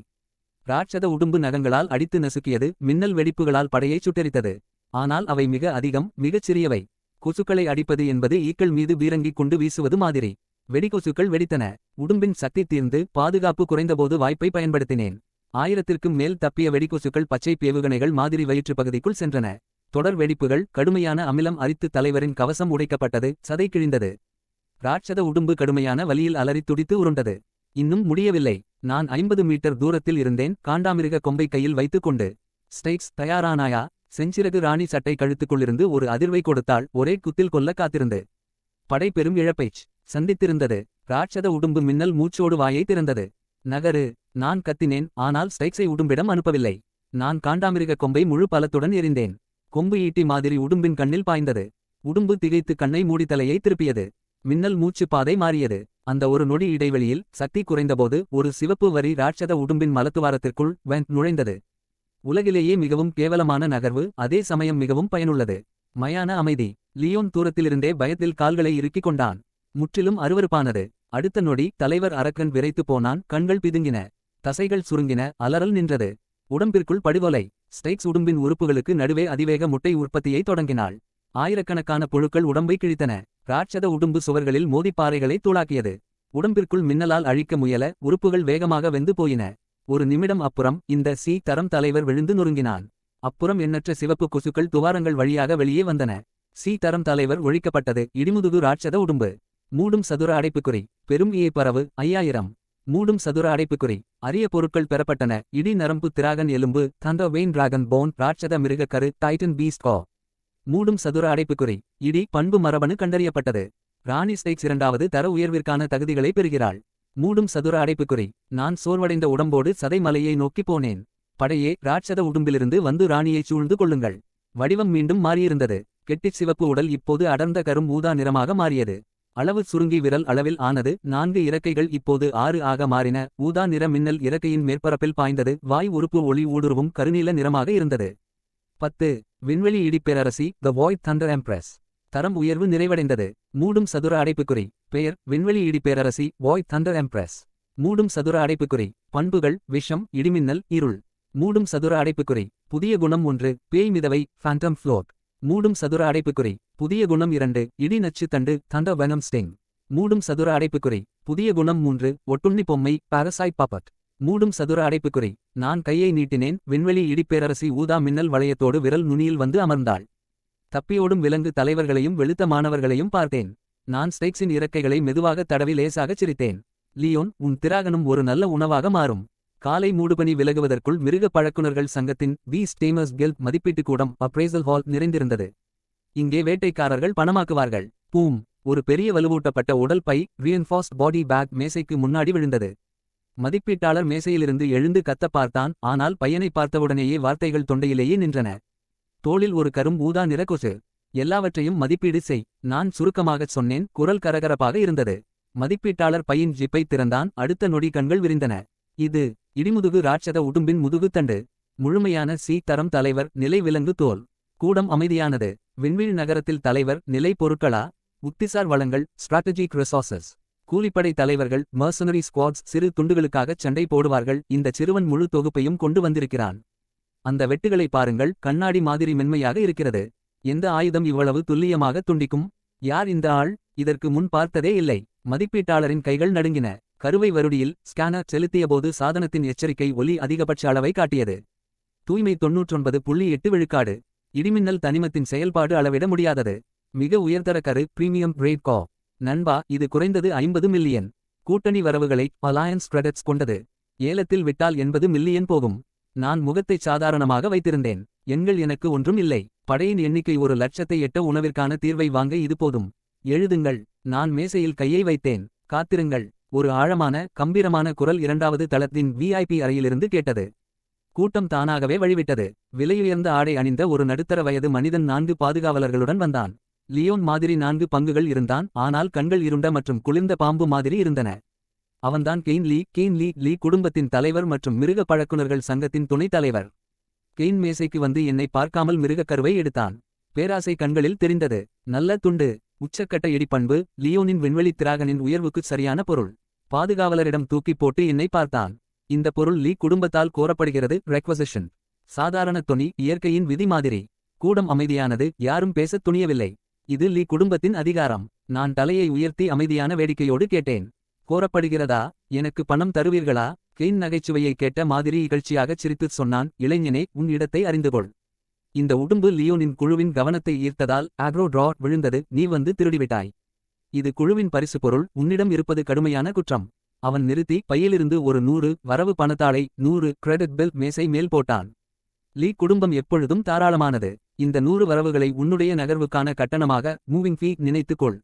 ராட்சத உடும்பு நகங்களால் அடித்து நசுக்கியது. மின்னல் வெடிப்புகளால் படையை சுட்டெரித்தது. ஆனால் அவை மிக அதிகம், மிகச் சிறியவை. கொசுக்களை அடிப்பது என்பது ஈக்கள் மீது பீரங்கி கொண்டு வீசுவது மாதிரி. வெடிகொசுக்கள் வெடித்தன. உடும்பின் சக்தி தீர்ந்து பாதுகாப்பு குறைந்தபோது வாய்ப்பை பயன்படுத்தினேன். 1000க்கும் மேல் தப்பிய வெடிகொசுக்கள் பச்சை பேவுகணைகள் மாதிரி வயிற்று பகுதிக்குள் சென்றன. தொடர் வெடிப்புகள், கடுமையான அமிலம் அரித்து தலைவரின் கவசம் உடைக்கப்பட்டது. சதை கிழிந்தது. ராட்சத உடும்பு கடுமையான வலியில் அலறித் துடித்து உருண்டது. இன்னும் முடியவில்லை. நான் 50 மீட்டர் தூரத்தில் இருந்தேன். காண்டாமிருக கொம்பை கையில் வைத்துக் கொண்டு. ஸ்டெய்க்ஸ் தயாரானாயா? செஞ்சிறகு ராணி சட்டை கழுத்துக்குள்ளிருந்து ஒரு அதிர்வை கொடுத்தாள். ஒரே குத்தில் கொல்ல காத்திருந்து. படை பெரும் இழப்பைச் சந்தித்திருந்தது. ராட்சத உடும்பு மின்னல் மூச்சோடு வாயை திறந்தது. நகரு. நான் கத்தினேன். ஆனால் ஸ்டைக்ஸை உடும்பிடம் அனுப்பவில்லை. நான் காண்டாமிருக கொம்பை முழு பலத்துடன் எறிந்தேன். கொம்பு ஈட்டி மாதிரி உடும்பின் கண்ணில் பாய்ந்தது. உடும்பு திகைத்து கண்ணை மூடி தலையை திருப்பியது. மின்னல் மூச்சு பாதை மாறியது. அந்த ஒரு நொடி இடைவெளியில் சக்தி குறைந்தபோது ஒரு சிவப்பு வரி ராட்சத உடும்பின் மலத்துவாரத்திற்குள் நுழைந்தது. உலகிலேயே மிகவும் கேவலமான நகர்வு, அதே சமயம் மிகவும் பயனுள்ளது. மயான அமைதி. லியோன் தூரத்திலிருந்தே பயத்தில் கால்களை இறுக்கிக் கொண்டான். முற்றிலும் அருவருப்பானது. அடுத்த நொடி தலைவர் அரக்கன் விரைத்து போனான். கண்கள் பிதுங்கின. தசைகள் சுருங்கின. அலறல் நின்றது. உடம்பிற்குள் படுகொலை. ஸ்டைக்ஸ் உடும்பின் உறுப்புகளுக்கு நடுவே அதிவேக முட்டை உற்பத்தியை தொடங்கினாள். ஆயிரக்கணக்கான புழுக்கள் உடம்பை கிழித்தன. ராட்சத உடும்பு சுவர்களில் மோதி பாறைகளை தூளாக்கியது. உடம்பிற்குள் மின்னலால் அழிக்க முயல உறுப்புகள் வேகமாக வெந்து போயின. ஒரு நிமிடம் அப்புறம் இந்த சி தரம் தலைவர் விழுந்து நொறுங்கினான். அப்புறம் எண்ணற்ற சிவப்பு கொசுக்கள் துவாரங்கள் வழியாக வெளியே வந்தன. சி தரம் தலைவர் ஒழிக்கப்பட்டது. இடிமுதுகு ராட்சத உடும்பு. மூடும் சதுர அடைப்புக்குறி. பெரும் ஈ பரவு 5000. மூடும் சதுர அடைப்புக்குறி. அரிய பொருட்கள் பெறப்பட்டன. இடி நரம்பு திராகன் எலும்பு தண்டர் வெயின் டிராகன் போன் ராட்சத மிருகக்கரு டைட்டன் பீஸ்ட் கோ. மூடும் சதுர அடைப்புக்குறி. இடி பண்பு மரபணு கண்டறியப்பட்டது. ராணி ஸ்டைக்ஸ் 2வது தர உயர்விற்கான தகுதிகளை பெறுகிறாள். மூடும் சதுர அடைப்புக்குறி. நான் சோர்வடைந்த உடம்போடு சதை மலையை நோக்கி போனேன். படையே, ராட்சத உடும்பிலிருந்து வந்து ராணியை சூழ்ந்து கொள்ளுங்கள். வடிவம் மீண்டும் மாறியிருந்தது. கெட்டிச் சிவப்பு உடல் இப்போது அடர்ந்த கரும் ஊதா நிறமாக மாறியது. அளவு சுருங்கி விரல் அளவில் ஆனது. 4 இறக்கைகள் இப்போது 6 ஆக மாறின. ஊதா நிற மின்னல் இறக்கையின் மேற்பரப்பில் பாய்ந்தது. வாய் உறுப்பு ஒளி ஊடுருவும் கருநீல நிறமாக இருந்தது. 10. விண்வெளி இடிப்பேரரசி த வாய்ட் தண்டர் எம்ப்ரஸ். தரம் உயர்வு நிறைவடைந்தது. மூடும் சதுர அடைப்புக்குறி. பெயர் விண்வெளி இடிப்பேரரசி வாய்ட் தண்டர் எம்ப்ரஸ். மூடும் சதுர அடைப்புக்குறி. பண்புகள் விஷம், இடிமின்னல், இருள். மூடும் சதுர அடைப்புக்குறி. புதிய குணம் 1 பேய் மிதவை ஃபேண்டம் ஃப்ளோட். மூடும் சதுர அடைப்புக்குறி. புதிய குணம் 2 இடி நச்சு தண்டு தண்டர் வெனம் ஸ்டிங். மூடும் சதுர அடைப்புக்குறி. புதிய குணம் 3 ஒட்டுண்ணி பொம்மை பாரசைட் பப்பட். மூடும் சதுர அடைப்புக்குறி. நான் கையை நீட்டினேன். விண்வெளி இடிப்பேரரசி ஊதா மின்னல் வளையத்தோடு விரல் நுனியில் வந்து அமர்ந்தாள். தப்பியோடும் விலங்கு தலைவர்களையும் வெளுத்த மாணவர்களையும் பார்த்தேன். நான் ஸ்டைக்ஸின் இறக்கைகளை மெதுவாக தடவி லேசாகச் சிரித்தேன். லியோன், உன் திராகனும் ஒரு நல்ல உணவாக மாறும். காலை மூடுபனி விலகுவதற்குள் மிருக பழக்குனர்கள் சங்கத்தின் பீஸ்ட் டேமர்ஸ் கில்ட் மதிப்பீட்டு கூடம் அப்ரைசல் ஹால் நிறைந்திருந்தது. இங்கே வேட்டைக்காரர்கள் பணமாக்குவார்கள். பூம். ஒரு பெரிய வலுவூட்டப்பட்ட உடல் பை ரீஎன்ஃபார்ஸ்ட் பாடி பேக் மேசைக்கு முன்னாடி விழுந்தது. மதிப்பீட்டாளர் மேசையிலிருந்து எழுந்து கத்த பார்த்தான். ஆனால் பையனை பார்த்தவுடனேயே வார்த்தைகள் தொண்டையிலேயே நின்றன. தோளில் ஒரு கரும் ஊதா நிற கொசு. எல்லாவற்றையும் மதிப்பீடு செய். நான் சுருக்கமாகச் சொன்னேன். குரல் கரகரப்பாக இருந்தது. மதிப்பீட்டாளர் பையின் ஜிப்பை திறந்தான். அடுத்த நொடி கண்கள் விரிந்தன. இது இடிமுதுகு ராட்சத உடும்பின் முதுகுத்தண்டு. முழுமையான சி தரம் தலைவர் நிலை விலங்கு தோல். கூடம் அமைதியானது. விண்வீழ் நகரத்தில் தலைவர் நிலை பொருட்களா? உத்திசார் வளங்கள் ஸ்ட்ராட்டஜிக் ரிசோர்சஸ். கூலிப்படை தலைவர்கள் மர்சனரி ஸ்குவாட்ஸ் சிறு துண்டுகளுக்காகச் சண்டை போடுவார்கள். இந்த சிறுவன் முழு தொகுப்பையும் கொண்டு வந்திருக்கிறான். அந்த வெட்டுகளை பாருங்கள். கண்ணாடி மாதிரி மென்மையாக இருக்கிறது. எந்த ஆயுதம் இவ்வளவு துல்லியமாக துண்டிக்கும்? யார் இந்த ஆள்? இதற்கு முன் பார்த்ததே இல்லை. மதிப்பீட்டாளரின் கைகள் நடுங்கின. கருவை வருடியில் ஸ்கேனர் செலுத்தியபோது சாதனத்தின் எச்சரிக்கை ஒலி அதிகபட்ச அளவை காட்டியது. தூய்மை 99.8 விழுக்காடு. இடிமின்னல் தனிமத்தின் செயல்பாடு அளவிட முடியாதது. மிக உயர்தர கரு பிரீமியம் கிரேட் கோ. நண்பா, இது குறைந்தது 50 மில்லியன். கூட்டணி வரவுகளை அலையன்ஸ் கிரெடிட்ஸ் கொண்டது. ஏலத்தில் விட்டால் 80 மில்லியன் போகும். நான் முகத்தைச் சாதாரணமாக வைத்திருந்தேன். எண்கள் எனக்கு ஒன்றும் இல்லை. படையின் எண்ணிக்கை 1,00,000-ஐ எட்ட உணவிற்கான தீர்வை வாங்க இது போதும். எழுதுங்கள். நான் மேசையில் கையை வைத்தேன். காத்திருங்கள். ஒரு ஆழமான கம்பீரமான குரல் 2வது தளத்தின் VIP அறையிலிருந்து கேட்டது. கூட்டம் தானாகவே வழிவிட்டது. விலையுயர்ந்த ஆடை அணிந்த ஒரு நடுத்தர வயது மனிதன் 4 பாதுகாவலர்களுடன் வந்தான். லியோன் மாதிரி 4 பங்குகள் இருந்தான், ஆனால் கண்கள் இருண்ட மற்றும் குளிர்ந்த பாம்பு மாதிரி இருந்தன. அவன்தான் கெயின் லீ. லீ குடும்பத்தின் தலைவர் மற்றும் மிருக பழக்குனர்கள் சங்கத்தின் துணைத் தலைவர். கெயின் மேசைக்கு வந்து என்னை பார்க்காமல் மிருகக் கருவை எடுத்தான். பேராசை கண்களில் தெரிந்தது. நல்ல துண்டு. உச்சக்கட்ட இடிப்பண்பு. லியோனின் விண்வெளி திராகனின் உயர்வுக்குச் சரியான பொருள். பாதுகாவலரிடம் தூக்கிப் போட்டு என்னை பார்த்தான். இந்த பொருள் லீ குடும்பத்தால் கோரப்படுகிறது. ரெக்வசிஷன். சாதாரண தொனி, இயற்கையின் விதி மாதிரி. கூடம் அமைதியானது, யாரும் பேசத் துணியவில்லை. இது லீ குடும்பத்தின் அதிகாரம். நான் தலையை உயர்த்தி அமைதியான வேடிக்கையோடு கேட்டேன். கோரப்படுகிறதா? எனக்கு பணம் தருவீர்களா? கெயின் நகைச்சுவையை கேட்ட மாதிரி இகழ்ச்சியாகச் சிரித்துச் சொன்னான். இளைஞனே, உன் இடத்தை அறிந்துகொள். இந்த உடும்பு லியோனின் குழுவின் கவனத்தை ஈர்த்ததால் ஆக்ரோ டிரா விழுந்தது. நீ வந்து திருடிவிட்டாய். இது குழுவின் பரிசு பொருள். உன்னிடம் இருப்பது கடுமையான குற்றம். அவன் நிறுத்தி பையிலிருந்து ஒரு 100 வரவு பணத்தாளை 100 கிரெடிட் பில் மேசை மேல் போட்டான். லீ குடும்பம் எப்பொழுதும் தாராளமானது. இந்த 100 வரவுகளை உன்னுடைய நகர்வுக்கான கட்டணமாக மூவிங் ஃபீ நினைத்துக்கொள்.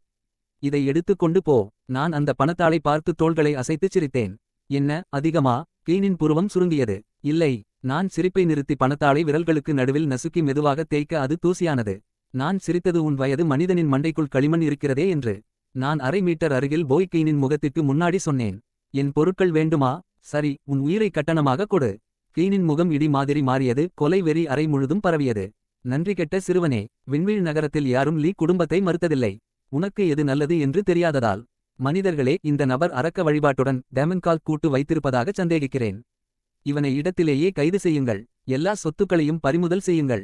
இதை எடுத்துக்கொண்டு போ. நான் அந்த பணத்தாளை பார்த்து தோள்களை அசைத்துச் சிரித்தேன். என்ன, அதிகமா? கெயினின் புருவம் சுருங்கியது. இல்லை. நான் சிரிப்பை நிறுத்தி பணத்தாளை விரல்களுக்கு நடுவில் நசுக்கி மெதுவாக தேய்க்க அது தூசியானது. நான் சிரித்தது உன் வயது மனிதனின் மண்டைக்குள் களிமண் இருக்கிறதே என்று. நான் அரை மீட்டர் அருகில் போய் கெயினின் முகத்திற்கு முன்னாடி சொன்னேன். என் பொருட்கள் வேண்டுமா? சரி, உன் உயிரை கட்டணமாக கொடு. கெயினின் முகம் இடி மாதிரி மாறியது. கொலை வெறி அறை முழுதும் பரவியது. நன்றி கெட்ட சிறுவனே. விண்வீழ் நகரத்தில் யாரும் லீ குடும்பத்தை மறுத்ததில்லை. உனக்கு எது நல்லது என்று தெரியாததால். மனிதர்களே, இந்த நபர் அரக்க வழிபாட்டுடன் டேமன்கால் கூட்டு வைத்திருப்பதாகச் சந்தேகிக்கிறேன். இவனை இடத்திலேயே கைது செய்யுங்கள். எல்லா சொத்துக்களையும் பறிமுதல் செய்யுங்கள்.